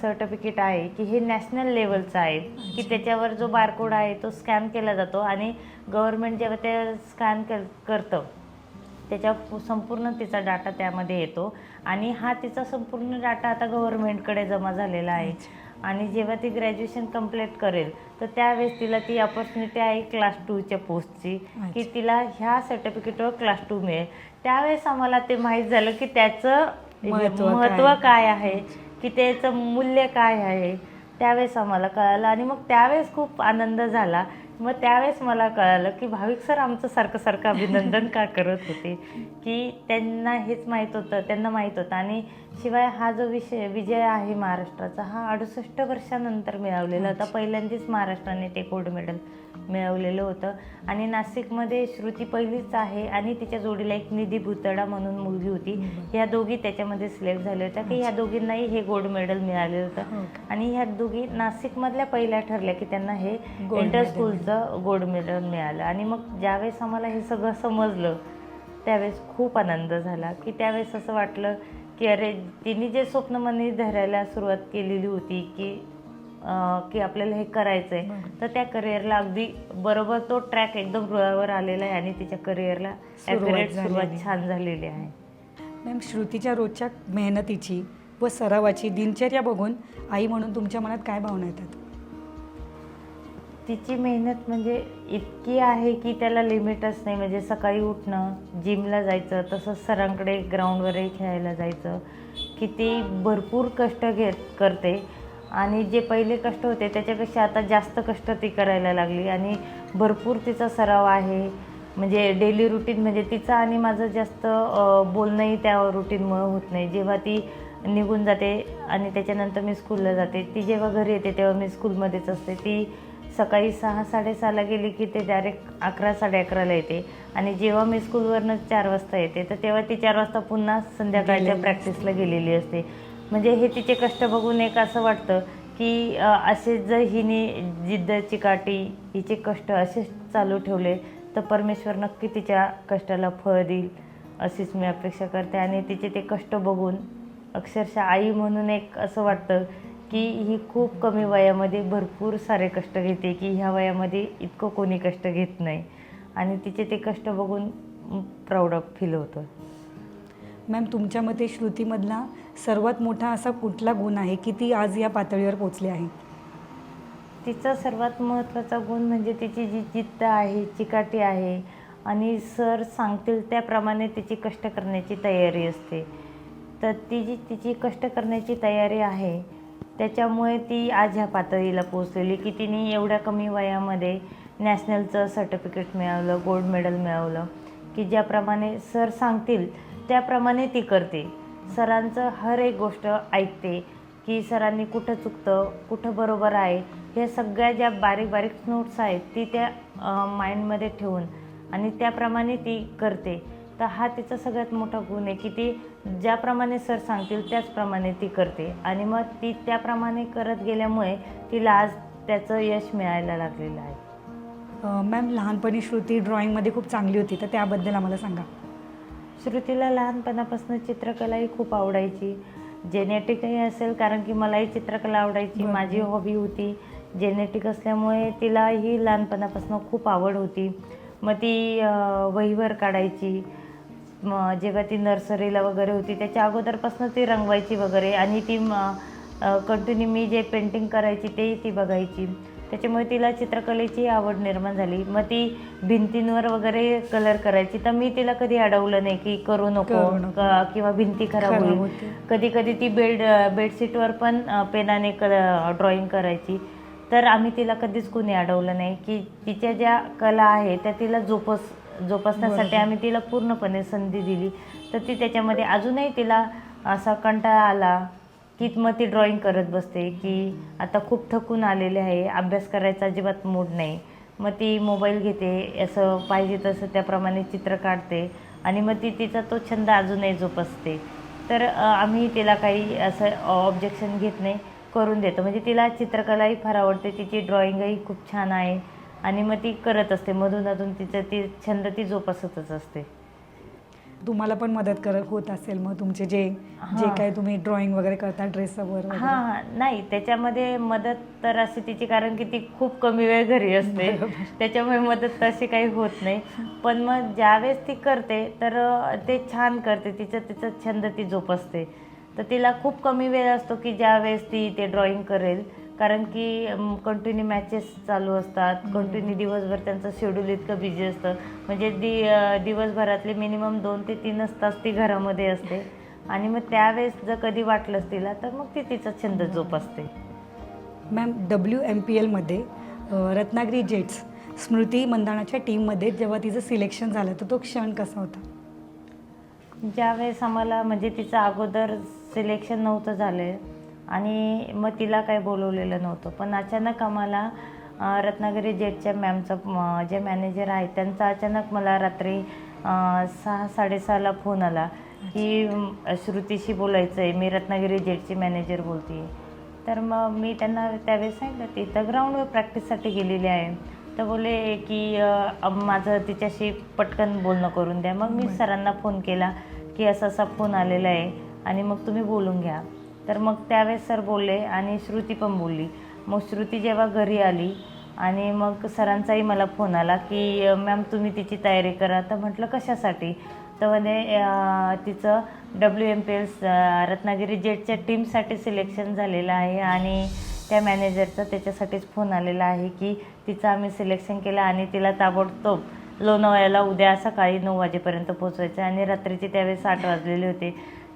सर्टिफिकेट आहे की हे नॅशनल लेवलचं आहे, की त्याच्यावर जो बारकोड आहे तो स्कॅन केला जातो आणि गव्हर्मेंट जेव्हा ते स्कॅन करतं त्याच्या संपूर्ण तिचा डाटा त्यामध्ये येतो आणि हा तिचा संपूर्ण डाटा आता गव्हर्मेंटकडे जमा झालेला आहे. आणि जेव्हा ती ग्रॅज्युएशन कंप्लीट करेल तर त्यावेळेस तिला ती अपॉर्च्युनिटी आहे क्लास 2च्या पोस्टची, की तिला ह्या सर्टिफिकेटवर क्लास 2 मिळेल. त्यावेळेस आम्हाला ते माहीत झालं की त्याचं महत्त्व काय आहे, की त्याचं मूल्य काय आहे, त्यावेळेस आम्हाला कळालं. आणि मग त्यावेळेस खूप आनंद झाला. मग त्यावेळेस मला कळालं की भाविक सर आमचं सारखं अभिनंदन का करत होते, की त्यांना हेच माहीत होतं, त्यांना माहीत होतं. आणि शिवाय हा जो विजय आहे महाराष्ट्राचा, हा 68 वर्षानंतर मिळवलेला होता. पहिल्यांदाच महाराष्ट्राने ते गोल्ड मेडल मिळवलेलं होतं. आणि नाशिकमध्ये श्रुती पहिलीच आहे आणि तिच्या जोडीला एक निधी भुतडा म्हणून मुलगी होती, ह्या दोघी त्याच्यामध्ये सिलेक्ट झाल्या होत्या की ह्या दोघींनाही हे गोल्ड मेडल मिळालेलं होतं. आणि ह्या दोघी नाशिकमधल्या पहिल्या ठरल्या की त्यांना हे इंटर स्कूलचं गोल्ड मेडल मिळालं. आणि मग ज्यावेळेस आम्हाला हे सगळं समजलं त्यावेळेस खूप आनंद झाला, की त्यावेळेस असं वाटलं की अरे तिने जे स्वप्न मनी धरायला सुरुवात केलेली होती की आपल्याला हे करायचं आहे, तर त्या करिअरला अगदी बरोबर तो ट्रॅक एकदम रुळावर आलेला आहे आणि तिच्या करिअरला सुरुवात छान झालेली आहे. मॅम, श्रुतीच्या रोजच्या मेहनतीची व सरावाची दिनचर्या बघून आई म्हणून तुमच्या मनात काय भावना येतात? तिची मेहनत म्हणजे इतकी आहे की त्याला लिमिटच नाही. म्हणजे सकाळी उठणं, जिमला जायचं, तसंच सरांकडे ग्राउंडवरही खेळायला जायचं, की ती भरपूर कष्ट करते. आणि जे पहिले कष्ट होते त्याच्यापेक्षा आता जास्त कष्ट ती करायला लागली आणि भरपूर तिचा सराव आहे. म्हणजे डेली रुटीन म्हणजे तिचं आणि माझं जास्त बोलणंही त्या रुटीनमुळं होत नाही. जेव्हा ती निघून जाते आणि त्याच्यानंतर मी स्कूलला जाते, ती जेव्हा घरी येते तेव्हा मी स्कूलमध्येच असते. ती सकाळी 6-6:30ला गेली की ते डायरेक्ट 11-11:30ला येते. आणि जेव्हा मी स्कूलवरनं 4 वाजता येते तर तेव्हा ती 4 वाजता पुन्हा संध्याकाळच्या प्रॅक्टिसला गेलेली असते. म्हणजे हे तिचे कष्ट बघून एक असं वाटतं की असे जर हिने जिद्द चिकाटी हिचे कष्ट असेच चालू ठेवले तर परमेश्वर नक्की तिच्या कष्टाला फळ देईल अशीच मी अपेक्षा करते. आणि तिचे ते कष्ट बघून अक्षरशः आई म्हणून एक असं वाटतं की ही खूप कमी वयामध्ये भरपूर सारे कष्ट घेते, की ह्या वयामध्ये इतकं कोणी कष्ट घेत नाही. आणि तिचे ते कष्ट बघून प्राऊड ऑफ फील होतं. मॅम, तुमच्या मते श्रुतीमधला सर्वात मोठा असा कुठला गुण आहे की ती आज या पातळीवर पोचली आहे? तिचा सर्वात महत्त्वाचा गुण म्हणजे तिची जी जिद्द आहे, चिकाटी आहे आणि सर सांगतील त्याप्रमाणे तिची कष्ट करण्याची तयारी असते. तर तिची कष्ट करण्याची तयारी आहे त्याच्यामुळे ती आज ह्या पातळीला पोचलेली, की तिने एवढ्या कमी वयामध्ये नॅशनलचं सर्टिफिकेट मिळवलं, गोल्ड मेडल मिळवलं, की ज्याप्रमाणे सर सांगतील त्याप्रमाणे ती करते. सरांचं हर एक गोष्ट ऐकते की सरांनी कुठं चुकतं, कुठं बरोबर आहे, हे सगळ्या ज्या बारीक बारीक नोट्स आहेत ती त्या माइंडमध्ये ठेवून आणि त्याप्रमाणे ती करते. तर हा तिचा सगळ्यात मोठा गुण आहे की ती ज्याप्रमाणे सर सांगतील त्याचप्रमाणे ती करते आणि मग ती त्याप्रमाणे करत गेल्यामुळे तिला आज त्याचं यश मिळायला लागलेलं आहे. मॅम, लहानपणी श्रुती ड्रॉइंगमध्ये खूप चांगली होती, तर त्याबद्दल आम्हाला सांगा. श्रुतीला लहानपणापासून चित्रकलाही खूप आवडायची. जेनेटिकही असेल, कारण की मलाही चित्रकला आवडायची, बरं. माझी हॉबी होती. जेनेटिक असल्यामुळे तिलाही लहानपणापासून खूप आवड होती. मग ती वहीवर काढायची. मग जेव्हा ती नर्सरीला वगैरे होती त्याच्या अगोदरपासून ती रंगवायची वगैरे आणि ती कंटिन्यू मी जे पेंटिंग करायची तेही ती बघायची. त्याच्यामुळे तिला चित्रकलेची आवड निर्माण झाली. मग ती भिंतींवर वगैरे कलर करायची, तर मी तिला कधी अडवलं नाही की करू नको किंवा भिंती खराब होईल. कधी कधी ती बेडशीटवर पण पेनाने ड्रॉइंग करायची. तर आम्ही तिला कधीच कोणी अडवलं नाही की तिच्या ज्या कला आहे त्या तिला जोपासण्यासाठी आम्ही तिला पूर्णपणे संधी दिली. तर ती त्याच्यामध्ये अजूनही तिला असा कंटाळा आला की मग ती ड्रॉइंग करत बसते की आता खूप थकून आलेले आहे, अभ्यास करायचा अजिबात मूड नाही. मग ती मोबाईल घेते, असं पाहिजे तसं त्याप्रमाणे चित्र काढते आणि मग ती तिचा तो छंद अजूनही जोपासते. तर आम्ही तिला काही असं ऑब्जेक्शन घेत नाही, करून देतो. म्हणजे तिला चित्रकलाही फार आवडते, तिची ड्रॉइंगही खूप छान आहे आणि मग ती करत असते. मधून तिचं ती छंद ती जोपासतच असते. तुम्हाला पण मदत होत असेल मग तुमचे जे काय तुम्ही ड्रॉइंग वगैरे करता ड्रेसवर? हां, नाही त्याच्यामध्ये मदत तर अशी तिची, कारण की ती खूप कमी वेळ घरी असते, त्याच्यामुळे मदत तशी काही होत नाही. पण मग ज्यावेळेस ती करते तर ते छान करते, तिचा छंद ती जोपासते. तर तिला खूप कमी वेळ असतो की ज्यावेळेस ती ते ड्रॉइंग करेल, कारण की कंटिन्यू मॅचेस चालू असतात, कंटिन्यू दिवसभर त्यांचं शेड्यूल इतकं बिझी असतं. म्हणजे दिवसभरातले मिनिमम 2 ते 3 तास ती घरामध्ये असते आणि मग त्यावेळेस जर कधी वाटलंच तिला तर मग ती तिचा छंद जोपासते. मॅम, WMPLमध्ये रत्नागिरी जेट्स स्मृती मंदाणाच्या टीममध्ये जेव्हा तिचं सिलेक्शन झालं तर तो क्षण कसा होता? ज्यावेळेस आम्हाला, म्हणजे तिचं अगोदर सिलेक्शन नव्हतं झालं आणि मग तिला काही बोलवलेलं नव्हतं, पण अचानक आम्हाला रत्नागिरी जेटच्या मॅमचा जे मॅनेजर आहेत त्यांचा अचानक मला रात्री 6-6:30ला फोन आला की श्रुतीशी बोलायचं आहे, मी रत्नागिरी जेटची मॅनेजर बोलते आहे. तर मग मी त्यांना त्यावेळेस सांगितलं ती तर ग्राउंडवर प्रॅक्टिससाठी गेलेली आहे. तर बोलले की माझं तिच्याशी पटकन बोलणं करून द्या. मग मी सरांना फोन केला की असा फोन आलेला आहे आणि मग तुम्ही बोलून घ्या. तर मग त्यावेळेस सर बोलले आणि श्रुती पण बोलली. मग श्रुती जेव्हा घरी आली आणि मग सरांचाही मला फोन आला की मॅम तुम्ही तिची तयारी करा. तर म्हटलं कशासाठी? तर म्हणे तिचं WMPL रत्नागिरी जेटच्या टीमसाठी सिलेक्शन झालेलं आहे आणि त्या मॅनेजरचा त्याच्यासाठीच फोन आलेला आहे की तिचं आम्ही सिलेक्शन केलं आणि तिला ताबडतोब लोणावळ्याला उद्या सकाळी 9 वाजेपर्यंत पोचवायचं आणि रात्रीचे त्यावेळेस 8 वाजलेले होते.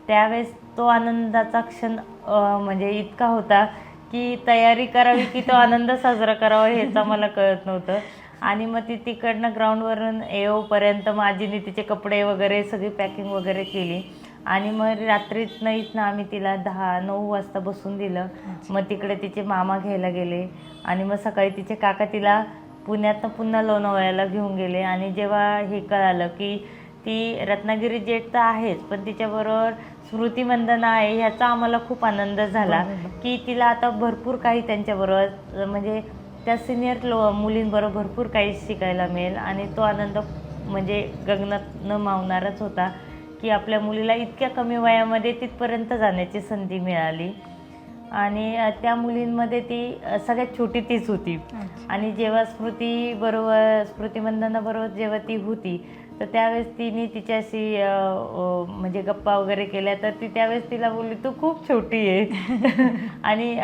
त्यावेळेस तो आनंदाचा क्षण म्हणजे इतका होता की तयारी करावी की तो आनंद साजरा करावा हेच आम्हाला कळत नव्हतं. आणि मग ती तिकडनं ग्राउंडवरून येऊपर्यंत मग आजीने तिचे कपडे वगैरे सगळी पॅकिंग वगैरे केली आणि मग रात्रीतनं इथनं आम्ही तिला 10-9 वाजता बसून दिलं. मग तिकडे तिचे मामा घ्यायला गेले आणि मग सकाळी तिचे काका तिला पुण्यातनं पुन्हा लोणावळ्याला घेऊन गेले. आणि जेव्हा हे कळालं की ती रत्नागिरी जेट तर आहेच पण तिच्याबरोबर स्मृती मंदाना आहे, ह्याचा आम्हाला खूप आनंद झाला की तिला आता भरपूर काही त्यांच्याबरोबर, म्हणजे त्या सिनियर मुलींबरोबर भरपूर काही शिकायला मिळेल. आणि तो आनंद म्हणजे गगनात न मावणारच होता की आपल्या मुलीला इतक्या कमी वयामध्ये तिथपर्यंत जाण्याची संधी मिळाली. आणि त्या मुलींमध्ये ती सगळ्यात छोटी तीच होती. आणि जेव्हा स्मृती मंदानाबरोबर जेव्हा ती होती तर त्यावेळेस तिने तिच्याशी म्हणजे गप्पा वगैरे केल्या. तर ती त्यावेळेस तिला बोलली तू खूप छोटी आहे आणि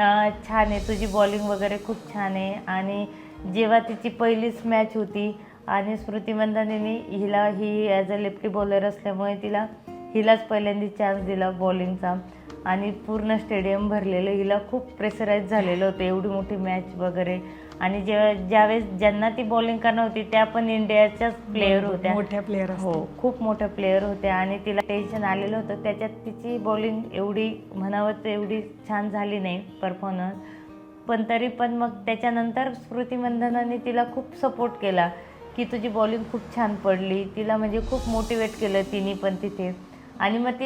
छान आहे, तुझी बॉलिंग वगैरे खूप छान आहे. आणि जेव्हा तिची पहिलीच मॅच होती आणि स्मृती मंदानेने ही ॲज अ लेफ्टी बॉलर असल्यामुळे तिला हिलाच पहिल्यांदा चान्स दिला बॉलिंगचा आणि पूर्ण स्टेडियम भरलेलं. हिला खूप प्रेशराईज झालेलं होतं, एवढी मोठी मॅच वगैरे. आणि ज्यावेळेस ज्यांना ती बॉलिंग करणार होती त्या पण इंडियाच्याच प्लेयर होत्या, मोठ्या प्लेयर. हो खूप मोठ्या प्लेयर होत्या. आणि तिला टेन्शन आलेलं होतं, त्याच्यात तिची बॉलिंग एवढी म्हणावं एवढी छान झाली नाही परफॉर्मन्स. पण तरी पण मग त्याच्यानंतर स्मृती मंधनाने तिला खूप सपोर्ट केला की तुझी बॉलिंग खूप छान पडली. तिला म्हणजे खूप मोटिवेट केलं तिने पण तिथे. आणि मग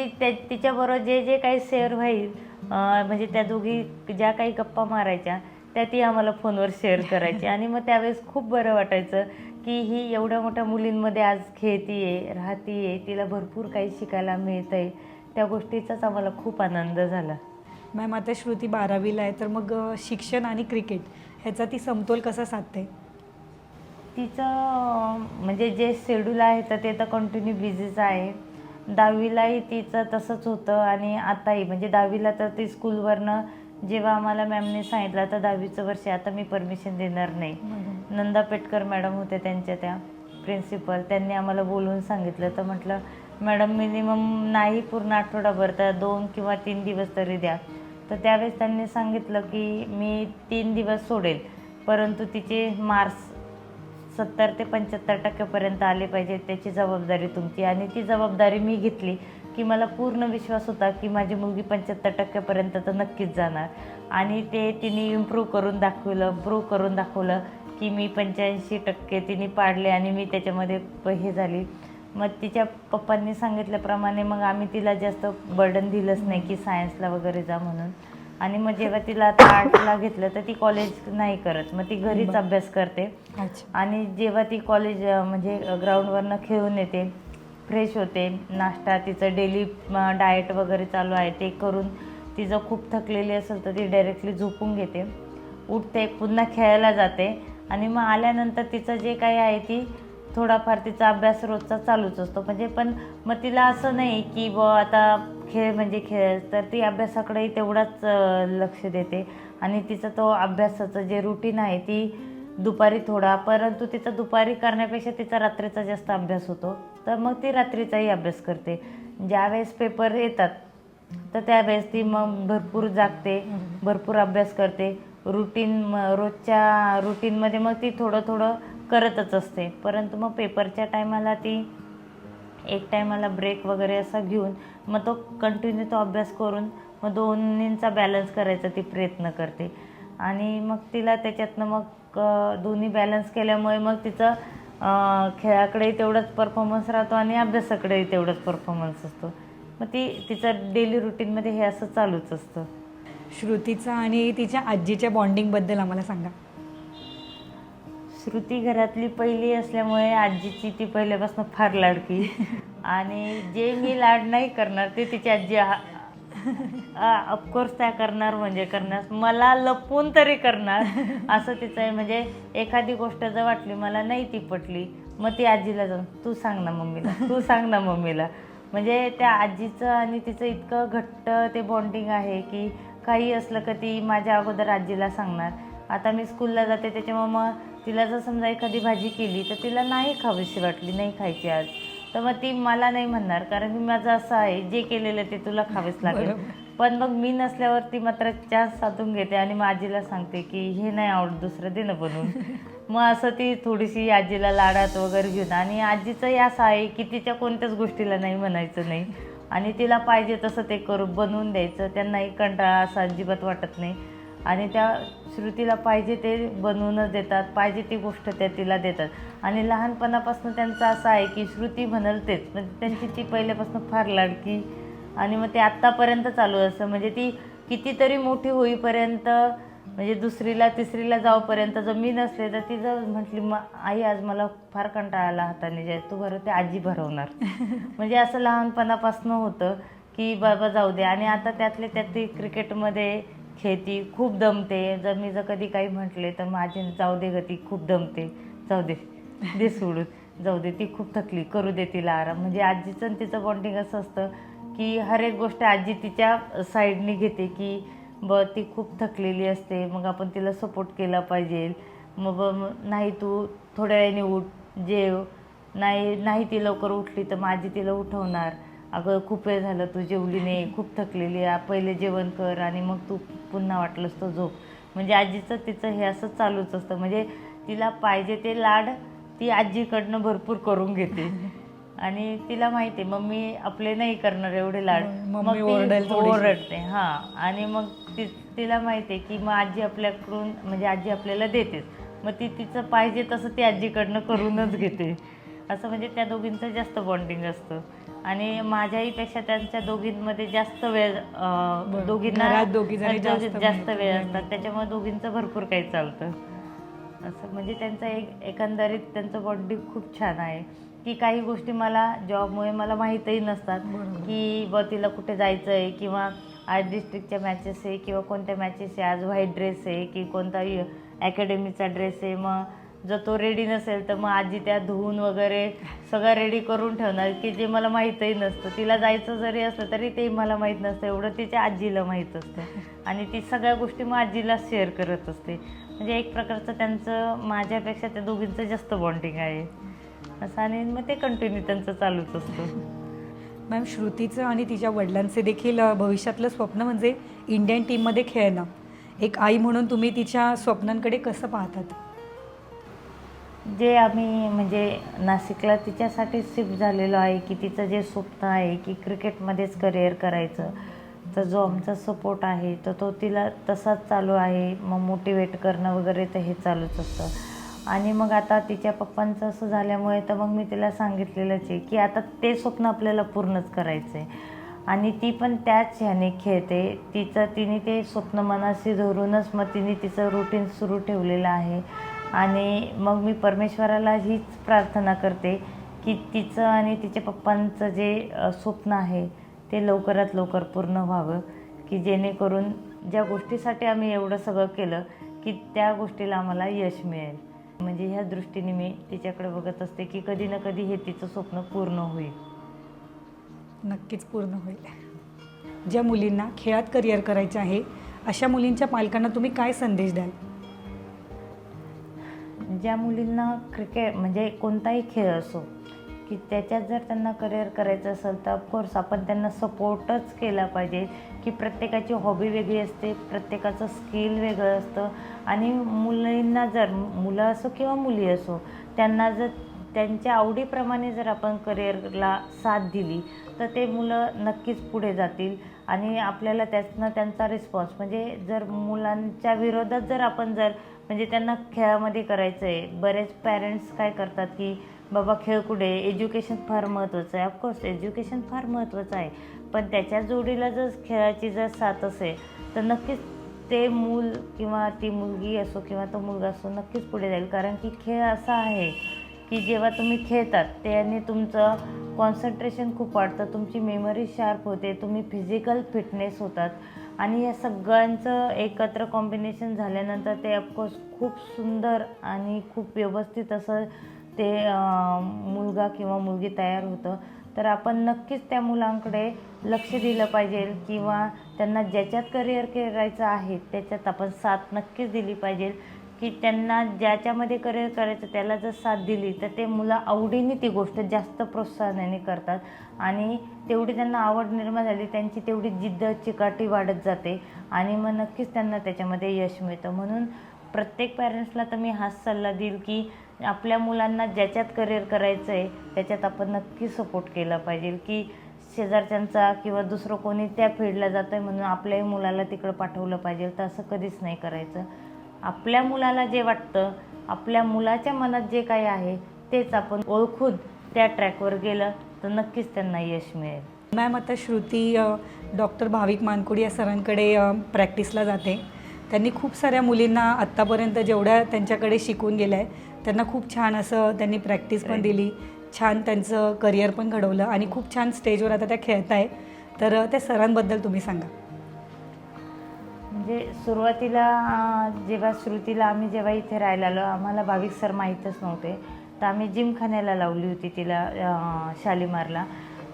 तिच्याबरोबर जे जे काही शेअर होईल, म्हणजे त्या दोघी ज्या काही गप्पा मारायच्या त्या ती आम्हाला फोनवर शेअर करायची. आणि मग त्यावेळेस खूप बरं वाटायचं की ही एवढ्या मोठ्या मुलींमध्ये आज खेळतीये, राहतीये, तिला भरपूर काही शिकायला मिळतं आहे. त्या गोष्टीचाच आम्हाला खूप आनंद झाला. मॅम आता श्रुती 12वीला आहे, तर मग शिक्षण आणि क्रिकेट ह्याचा ती समतोल कसा साधते? तिचं म्हणजे जे शेड्यूल आहे तर ते तर कंटिन्यू बिझीच आहे. 10वीलाही तिचं तसंच होतं आणि आताही म्हणजे 10वीला तर ती स्कूलवरनं जेव्हा आम्हाला मॅमने सांगितलं आता 10वीचं वर्ष आता मी परमिशन देणार नाही. नंदा पेटकर मॅडम होते त्यांच्या त्या प्रिन्सिपल, त्यांनी आम्हाला बोलून सांगितलं. तर म्हटलं मॅडम मिनिमम नाही पूर्ण आठवडाभर तर 2 किंवा 3 दिवस तरी द्या. तर त्यावेळेस त्यांनी सांगितलं की मी 3 दिवस सोडेल, परंतु तिचे मार्क्स 70 ते 75% आले पाहिजे, त्याची जबाबदारी तुमची. आणि ती जबाबदारी मी घेतली की मला पूर्ण विश्वास होता की माझी मुलगी 75% तर नक्कीच जाणार. आणि ते तिने इम्प्रूव्ह करून दाखवलं की मी 85% तिने पाडले आणि मी त्याच्यामध्ये हे झाली. मग तिच्या पप्पांनी सांगितल्याप्रमाणे मग आम्ही तिला जास्त बर्डन दिलंच नाही की सायन्सला वगैरे जा म्हणून. आणि मग जेव्हा तिला आता आर्टला घेतलं तर ती कॉलेज नाही करत, मग ती घरीच अभ्यास करते. आणि जेव्हा ती कॉलेज म्हणजे ग्राउंडवरनं खेळून येते, फ्रेश होते, नाश्ता तिचं डेली डाएट वगैरे चालू आहे ते करून, तिचं खूप थकलेली असेल तर ती डायरेक्टली झोपून घेते, उठते, पुन्हा खेळायला जाते. आणि मग आल्यानंतर तिचं जे काही आहे ती थोडाफार तिचा अभ्यास रोजचा चालूच असतो. म्हणजे पण मग तिला असं नाही की आता खेळ म्हणजे खेळ, तर ती अभ्यासाकडेही तेवढाच लक्ष देते. आणि तिचं तो अभ्यासाचं जे रुटीन आहे ती दुपारी थोडा, परंतु तिचा दुपारी करण्यापेक्षा तिचा रात्रीचा जास्त अभ्यास होतो, तर मग ती रात्रीचाही अभ्यास करते. ज्यावेळेस पेपर येतात तर त्यावेळेस ती मग भरपूर जागते, भरपूर अभ्यास करते. रोजच्या रुटीनमध्ये मग ती थोडं करतच असते. परंतु मग पेपरच्या टायमाला ती एक टायमाला ब्रेक वगैरे असा घेऊन मग तो कंटिन्यू तो अभ्यास करून मग दोन्हींचा बॅलन्स करायचा ती प्रयत्न करते. आणि मग तिला त्याच्यातनं मग दोन्ही बॅलन्स केल्यामुळे मग तिचं खेळाकडेही तेवढाच परफॉर्मन्स राहतो आणि अभ्यासाकडेही तेवढाच परफॉर्मन्स असतो. मग तिचं डेली रुटीनमध्ये हे असं चालूच असतं. श्रुतीचा आणि तिच्या आजीच्या बॉन्डिंगबद्दल आम्हाला सांगा. श्रुती घरातली पहिली असल्यामुळे आजीची ती पहिल्यापासून फार लाडकी. आणि जे मी लाड नाही करणार ते तिची आजी ऑफकोर्स त्या करणार, म्हणजे करणार, मला लपवून तरी करणार असं तिचं आहे. म्हणजे एखादी गोष्ट जर वाटली मला नाही ती पटली, मग ती आजीला जाऊन तू सांग ना मम्मीला. म्हणजे त्या आजीचं आणि तिचं इतकं घट्ट ते बॉन्डिंग आहे की काही असलं का ती माझ्या अगोदर आजीला सांगणार. आता मी स्कूलला जाते त्याच्यामुळे मग तिला जर समजा एखादी भाजी केली तर तिला नाही खावीशी वाटली, नाही खायची आज, तर मग ती मला नाही म्हणणार, कारण की माझं असं आहे जे केलेलं ते तुला खावेच लागेल. पण मग मी नसल्यावर ती मात्र चान्स साधून घेते आणि मग आजीला सांगते की हे नाही आवडत, दुसरं दे ना बनवून. मग असं ती थोडीशी आजीला लाडात वगैरे घेऊन. आणि आजीचं असं आहे की तिच्या कोणत्याच गोष्टीला नाही म्हणायचं नाही आणि तिला पाहिजे तसं ते बनवून द्यायचं. त्यांनाही कंटाळा असं अजिबात वाटत नाही. आणि त्या श्रुतीला पाहिजे ते बनवूनच देतात, पाहिजे ती गोष्ट त्या तिला देतात. आणि लहानपणापासून त्यांचं असं आहे की श्रुती म्हणाल तेच, म्हणजे त्यांची ती पहिल्यापासून फार लाडकी. आणि मग ते आत्तापर्यंत चालू असतं. म्हणजे ती कितीतरी मोठी होईपर्यंत, म्हणजे 2रीला 3रीला जाऊपर्यंत जर मी नसले तर ती जर म्हटली आई आज मला फार कंटाळा आला हाताने जाय, तू भरवते, आजी भरवणार. म्हणजे असं लहानपणापासून होतं की बाबा जाऊ दे. आणि आता त्यातले त्यात ती क्रिकेटमध्ये खेळती, खूप दमते. मी कधी काही म्हटले तर माझी जाऊ दे ग, ती खूप दमते, जाऊ दे सोडून, जाऊ दे, ती खूप थकली, करू दे तिला आराम. म्हणजे आजीचं आणि तिचं बॉन्डिंग असं असतं की हर एक गोष्ट आजी तिच्या साईडने घेते की ती खूप थकलेली असते, मग आपण तिला सपोर्ट केला पाहिजे. मग नाही तू थोड्या वेळाने उठ, जेव, नाही ती लवकर उठली तर मग आजी तिला उठवणार. अगं खूप वेळ झालं तू जेवली नाही, खूप थकलेली आहे, पहिले जेवण कर आणि मग तू पुन्हा वाटलंस तर झोप. म्हणजे आजीचं तिचं हे असं चालूच असतं. म्हणजे तिला पाहिजे ते लाड ती आजीकडनं भरपूर करून घेते. आणि तिला माहिती आहे मम्मी आपले नाही करणार एवढे लाड, मम्मी ती ओरडेल थोडीशी. ओरडते. हां, आणि मग तिला माहिती आहे की मग आजी आपल्याकडून म्हणजे आजी आपल्याला देतेच. मग ती तिचं पाहिजे तसं ती आजीकडनं करूनच घेते. असं म्हणजे त्या दोघींचं जास्त बॉन्डिंग असतं. आणि माझ्याहीपेक्षा त्यांच्या दोघींमध्ये जास्त वेळ दोघींना घरात दोघीजणी जास्त वेळ असतात. त्याच्यामुळे दोघींचं भरपूर काही चालतं. असं म्हणजे त्यांचं एकंदरीत त्यांचं बॉन्डिंग खूप छान आहे. की काही गोष्टी मला जॉबमुळे मला माहीतही नसतात की तिला कुठे जायचं आहे किंवा आज डिस्ट्रिक्टच्या मॅचेस आहे किंवा कोणत्या मॅचेस आहे, आज व्हाईट ड्रेस आहे की कोणता अकॅडमीचा ड्रेस आहे. मग जर तो रेडी नसेल तर मग आजी त्या धुवून वगैरे सगळं रेडी करून ठेवणार की जे मला माहीतही नसतं. तिला जायचं जरी असलं तरी ते मला माहीत नसतं, एवढं तिच्या आजीला माहीत असतं. आणि ती सगळ्या गोष्टी मग आजीला शेअर करत असते. म्हणजे एक प्रकारचं त्यांचं माझ्यापेक्षा त्या दोघींचं जास्त बॉन्डिंग आहे असं. आणि मग ते कंटिन्यू त्यांचं चालूच असतं. मॅम, श्रुतीचं आणि तिच्या वडिलांचे देखील भविष्यातलं स्वप्न म्हणजे इंडियन टीममध्ये खेळणं. एक आई म्हणून तुम्ही तिच्या स्वप्नांकडे कसं पाहतात? जे आम्ही म्हणजे नाशिकला तिच्यासाठी शिफ्ट झालेलो आहे की तिचं जे स्वप्न आहे की क्रिकेटमध्येच करिअर करायचं, तर जो आमचा सपोर्ट आहे तर तो तिला तसाच चालू आहे. मग मोटिवेट करणं वगैरे तर हे चालूच असतं. आणि मग आता तिच्या पप्पांचं असं झाल्यामुळे तर मग मी तिला सांगितलेलंच आहे की आता ते स्वप्न आपल्याला पूर्णच करायचं आहे. आणि ती पण त्याच ह्याने खेळते. तिने ते स्वप्न मनाशी धरूनच मग तिने तिचं रुटीन सुरू ठेवलेलं आहे. आणि मग मी परमेश्वराला हीच प्रार्थना करते की तिचं आणि तिच्या पप्पांचं जे स्वप्न आहे ते लवकरात लवकर पूर्ण व्हावं, की जेणेकरून ज्या गोष्टीसाठी आम्ही एवढं सगळं केलं की त्या गोष्टीला आम्हाला यश मिळेल. म्हणजे ह्या दृष्टीने मी तिच्याकडे बघत असते की कधी ना कधी हे तिचं स्वप्न पूर्ण होईल. नक्कीच पूर्ण होईल. ज्या मुलींना खेळात करिअर करायचं आहे अशा मुलींच्या पालकांना तुम्ही काय संदेश द्याल? ज्या मुलींना क्रिकेट म्हणजे कोणताही खेळ असो की त्याच्यात जर त्यांना करिअर करायचं असेल तर ऑफकोर्स आपण त्यांना सपोर्टच केला पाहिजे. की प्रत्येकाची हॉबी वेगळी असते, प्रत्येकाचं स्किल वेगळं असतं. आणि मुलींना जर मुलं असो किंवा मुली असो त्यांना जर त्यांच्या आवडीप्रमाणे जर आपण करिअरला साथ दिली तर ते मुलं नक्कीच पुढे जातील. आणि आपल्याला त्यातनं त्यांचा रिस्पॉन्स म्हणजे जर मुलांच्या विरोधात जर आपण म्हणजे त्यांना खेळामध्ये करायचं आहे. बरेच पॅरेंट्स काय करतात की बाबा खेळ कुठे, एज्युकेशन फार महत्त्वाचं आहे. ऑफकोर्स एज्युकेशन फार महत्त्वाचं आहे, पण त्याच्या जोडीला जर खेळाची जर साथ असेल तर नक्कीच ते मूल किंवा ती मुलगी असो किंवा तो मुलगा असो नक्कीच पुढे जाईल. कारण की खेळ असा आहे की जेव्हा तुम्ही खेळतात त्याने तुमचं कॉन्सन्ट्रेशन खूप वाढतं, तुमची मेमरी शार्प होते, तुम्ही फिजिकल फिटनेस होतात. आणि या सगळ्यांचं एकत्र कॉम्बिनेशन झाल्यानंतर ते ऑफकोर्स खूप सुंदर आणि खूप व्यवस्थित असं ते मुलगा किंवा मुलगी तयार होतं. तर आपण नक्कीच त्या मुलांकडे लक्ष दिलं पाहिजे किंवा त्यांना ज्याच्यात करिअर करायचं आहे त्याच्यात आपण साथ नक्कीच दिली पाहिजे. की त्यांना ज्याच्यामध्ये करिअर करायचं त्याला जर साथ दिली तर ते मुलं आवडीने ती गोष्ट जास्त प्रोत्साहनाने करतात. आणि तेवढी त्यांना आवड निर्माण झाली त्यांची तेवढी जिद्द चिकाटी वाढत जाते आणि मग नक्कीच त्यांना त्याच्यामध्ये यश मिळतं. म्हणून प्रत्येक पॅरेंट्सला तर मी हाच सल्ला देईल की आपल्या मुलांना ज्याच्यात करिअर करायचं आहे त्याच्यात आपण नक्की सपोर्ट केला पाहिजे. की शेजारच्यांचा किंवा दुसरं कोणी त्या फील्डला जातं आहे म्हणून आपल्याही मुलाला तिकडं पाठवलं पाहिजे तर असं कधीच नाही करायचं. आपल्या मुलाला जे वाटतं, आपल्या मुलाच्या मनात जे काही आहे तेच आपण ओळखून त्या ट्रॅकवर गेलं तर नक्कीच त्यांना यश मिळेल. मॅम, आता श्रुती डॉक्टर भाविक मानकुडी या सरांकडे प्रॅक्टिसला जाते. त्यांनी खूप साऱ्या मुलींना आत्तापर्यंत जेवढ्या त्यांच्याकडे शिकून गेल्या आहे त्यांना खूप छान असं त्यांनी प्रॅक्टिस पण दिली, छान त्यांचं करिअर पण घडवलं आणि खूप छान स्टेजवर आता त्या खेळत आहे. तर त्या सरांबद्दल तुम्ही सांगा. म्हणजे सुरुवातीला जेव्हा श्रुतीला आम्ही जेव्हा इथे राहायला आलो आम्हाला भाविक सर माहीतच नव्हते. तर आम्ही जिमखान्याला लावली होती तिला शालीमारला.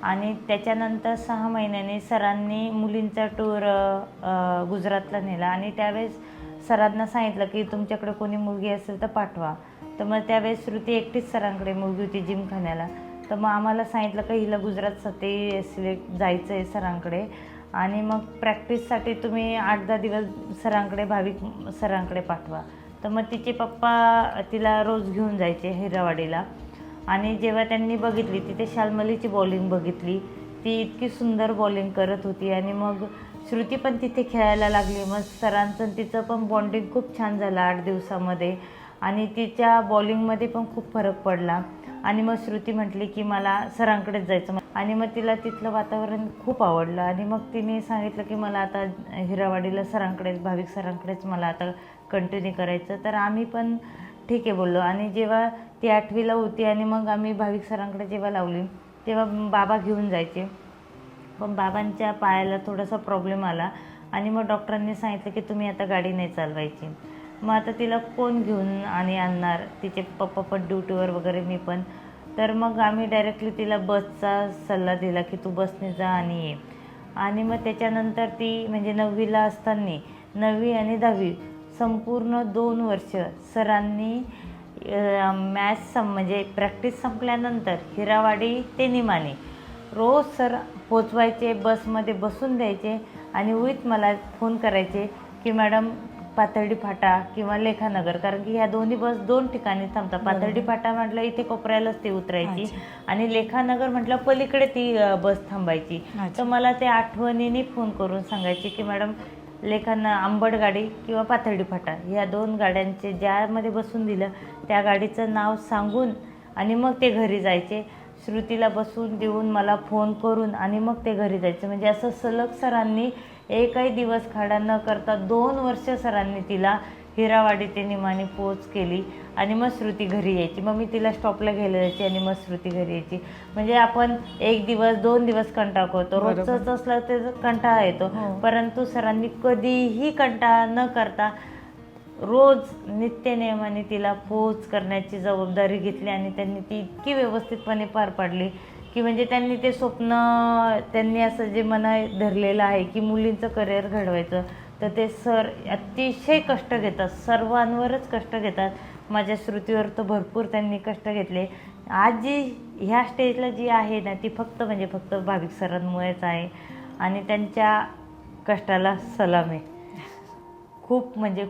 आणि त्याच्यानंतर 6 महिन्यांनी सरांनी मुलींचा टूर गुजरातला नेला. आणि त्यावेळेस सरांना सांगितलं की तुमच्याकडे कोणी मुलगी असेल तर पाठवा. तर मग त्यावेळेस श्रुती एकटीच सरांकडे मुलगी होती जिमखान्याला. तर मग आम्हाला सांगितलं का हिला गुजरातसाठी सिलेक्ट जायचं आहे सरांकडे आणि मग प्रॅक्टिससाठी तुम्ही 8-10 दिवस सरांकडे भाविक सरांकडे पाठवा. तर मग तिचे पप्पा तिला रोज घेऊन जायचे हिरावाडीला आणि जेव्हा त्यांनी बघितली तिथे शाल्मलीची बॉलिंग बघितली, ती इतकी सुंदर बॉलिंग करत होती आणि मग श्रुती पण तिथे खेळायला लागली. मग सरांचं तिचं पण बॉन्डिंग खूप छान झालं 8 दिवसामध्ये आणि तिच्या बॉलिंगमध्ये पण खूप फरक पडला आणि मग श्रुती म्हटली की मला सरांकडेच जायचं आणि मग तिला तिथलं वातावरण खूप आवडलं आणि मग तिने सांगितलं की मला आता हिरावाडीला सरांकडेच भाविक सरांकडेच मला आता कंटिन्यू करायचं. तर आम्ही पण ठीक आहे बोललो आणि जेव्हा ती 8वीला होती आणि मग आम्ही भाविक सरांकडे जेव्हा लावली तेव्हा बाबा घेऊन जायचे, पण बाबांच्या पायाला थोडासा प्रॉब्लेम आला आणि मग डॉक्टरांनी सांगितलं की तुम्ही आता गाडी नाही चालवायची. मग आता तिला कोण घेऊन आणि आणणार, तिचे पप्पा पण ड्युटीवर वगैरे मी पण. तर मग आम्ही डायरेक्टली तिला बसचा सल्ला दिला की तू बसने जा आणि ये. आणि मग त्याच्यानंतर ती म्हणजे 9वीला असताना 9वी आणि 10वी संपूर्ण 2 वर्ष सरांनी मॅच म्हणजे प्रॅक्टिस संपल्यानंतर हिरावाडी ते निमाणी रोज सर पोचवायचे, बसमध्ये बसून द्यायचे आणि विथ मला फोन करायचे की मॅडम पाथर्डी फाटा किंवा लेखानगर, कारण की ह्या दोन्ही बस 2 ठिकाणी थांबतात. पाथर्डी फाटा म्हटलं इथे कोपऱ्यालाच ती उतरायची आणि लेखानगर म्हटलं पलीकडे ती बस थांबायची. तर मला ते आठवणीने फोन करून सांगायचे की मॅडम आंबड गाडी किंवा पाथर्डी फाटा ह्या 2 गाड्यांचे ज्यामध्ये बसून दिलं त्या गाडीचं नाव सांगून आणि मग ते घरी जायचे. श्रुतीला बसून देऊन मला फोन करून आणि मग ते घरी जायचं. म्हणजे असं सलग सरांनी एकही दिवस खाडा न करता 2 वर्ष सरांनी तिला हिरावाडी ते निमाणी पोच केली आणि मग श्रुती घरी यायची. मग मी तिला स्टॉपला घ्यायला जायची आणि मग श्रुती घरी यायची. म्हणजे आपण 1 दिवस 2 दिवस कंटाळा करतो, रोजच असलं तर कंटाळा येतो, परंतु सरांनी कधीही कंटाळा न करता रोज नित्यनियमाने तिला पोच करण्याची जबाबदारी घेतली आणि त्यांनी ती इतकी व्यवस्थितपणे पार पाडली की म्हणजे त्यांनी ते स्वप्न त्यांनी असं जे मनात धरलेलं आहे की मुलींचं करिअर घडवायचं, तर ते सर अतिशय कष्ट घेतात, सर्वांवरच कष्ट घेतात. माझ्या श्रुतीवर तर भरपूर त्यांनी कष्ट घेतले. आज जी ह्या स्टेजला जी आहे ना ती फक्त भाविक सरांमुळेच आहे आणि त्यांच्या कष्टाला सलाम आहे.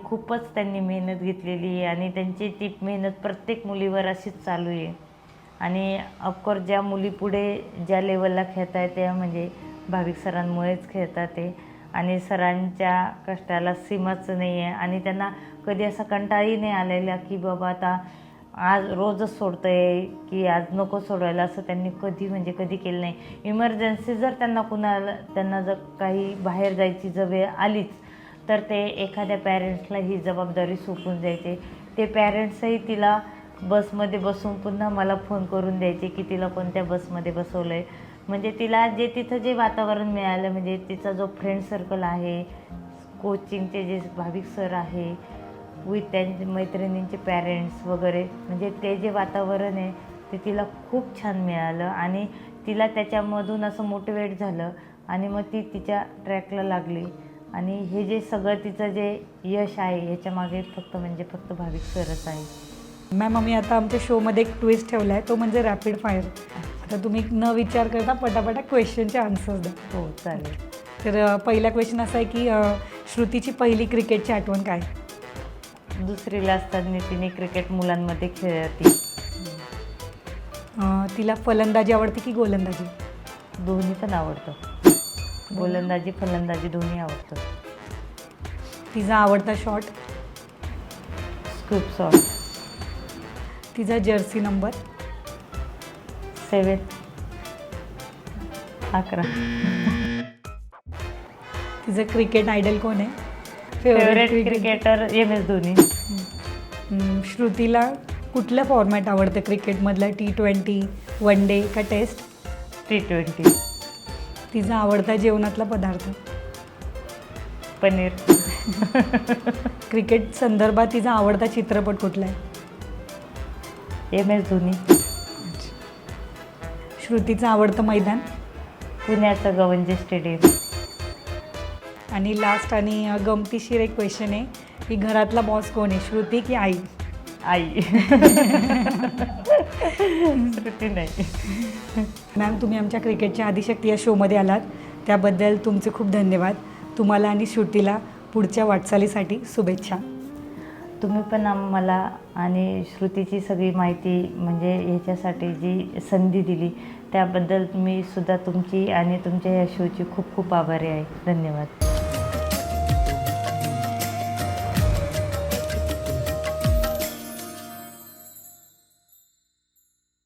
खूपच त्यांनी मेहनत घेतलेली आहे आणि त्यांची ती मेहनत प्रत्येक मुलीवर अशीच चालू आहे. आणि ऑफकोर्स ज्या मुली पुढे ज्या लेवलला खेळत आहेत त्या म्हणजे भाविक सरांमुळेच खेळतात ते आणि सरांच्या कष्टाला सीमाच नाही आहे आणि त्यांना कधी असा कंटाळाही नाही आलेला की बाबा आता आज रोजच सोडतं आहे की आज नको सोडवायला, असं त्यांनी कधी केलं नाही. इमर्जन्सी जर त्यांना जर काही बाहेर जायची जर वेळ आलीच तर ते एखाद्या पॅरेंट्सला ही जबाबदारी सोपून द्यायचे. ते पॅरेंट्सही तिला बसमध्ये बसून पुन्हा मला फोन करून द्यायचे की तिला कोणत्या बसमध्ये बसवलं आहे. म्हणजे तिला तिथं जे वातावरण मिळालं, म्हणजे तिचा जो फ्रेंड सर्कल आहे, कोचिंगचे जे भाविक सर आहे विथ त्यांचे मैत्रिणींचे पॅरेंट्स वगैरे, म्हणजे ते जे वातावरण आहे ते तिला खूप छान मिळालं आणि तिला त्याच्यामधून असं मोटिवेट झालं आणि मग ती तिच्या ट्रॅकला लागली. आणि हे जे सगळं तिचं जे यश आहे ह्याच्यामागे फक्त भाविक सरच आहे. मॅम आम्ही आता आमच्या शोमध्ये एक ट्विस्ट ठेवला आहे, तो म्हणजे रॅपिड फायर. आता तुम्ही न विचार करता पटापटा क्वेश्चनचे आन्सर्स द्या. हो चालेल. तर पहिला क्वेश्चन असा आहे की श्रुतीची पहिली क्रिकेटची आठवण काय? 2रीला असताना तिने क्रिकेट मुलांमध्ये खेळती. तिला फलंदाजी आवडते की गोलंदाजी? दोन्ही पण आवडतं. गोलंदाजी फलंदाजी दोन्ही आवडतं. तिचा आवडता शॉट? Scoop shot. तिचा जर्सी नंबर? 7. 11. तिचं क्रिकेट आयडल कोण आहे? Favourite cricketer MS Dhoni. श्रुतीला कुठलं फॉर्मॅट आवडतं क्रिकेटमधलं? T20, वन डे का टेस्ट? T20. तिचा आवडता जेवणातला पदार्थ? पनीर. क्रिकेट संदर्भात तिचा आवडता चित्रपट कुठला आहे? MS धोनी. श्रुतीचं आवडतं मैदान? पुण्याचं गवंजे स्टेडियम. आणि लास्ट आणि गमतीशीर एक क्वेश्चन आहे की घरातला बॉस कोण आहे, श्रुती की आई? आई. श्रुती नाही. मॅम, तुम्ही आमच्या क्रिकेटच्या आदिशक्ती या शोमध्ये आलात त्याबद्दल तुमचे खूप धन्यवाद. तुम्हाला आणि श्रुतीला पुढच्या वाटचालीसाठी शुभेच्छा. तुम्ही पण आम्हाला आणि श्रुतीची सगळी माहिती म्हणजे ह्याच्यासाठी जी संधी दिली त्याबद्दल मी सुद्धा तुमची आणि तुमच्या या शोची खूप खूप आभारी आहे. धन्यवाद.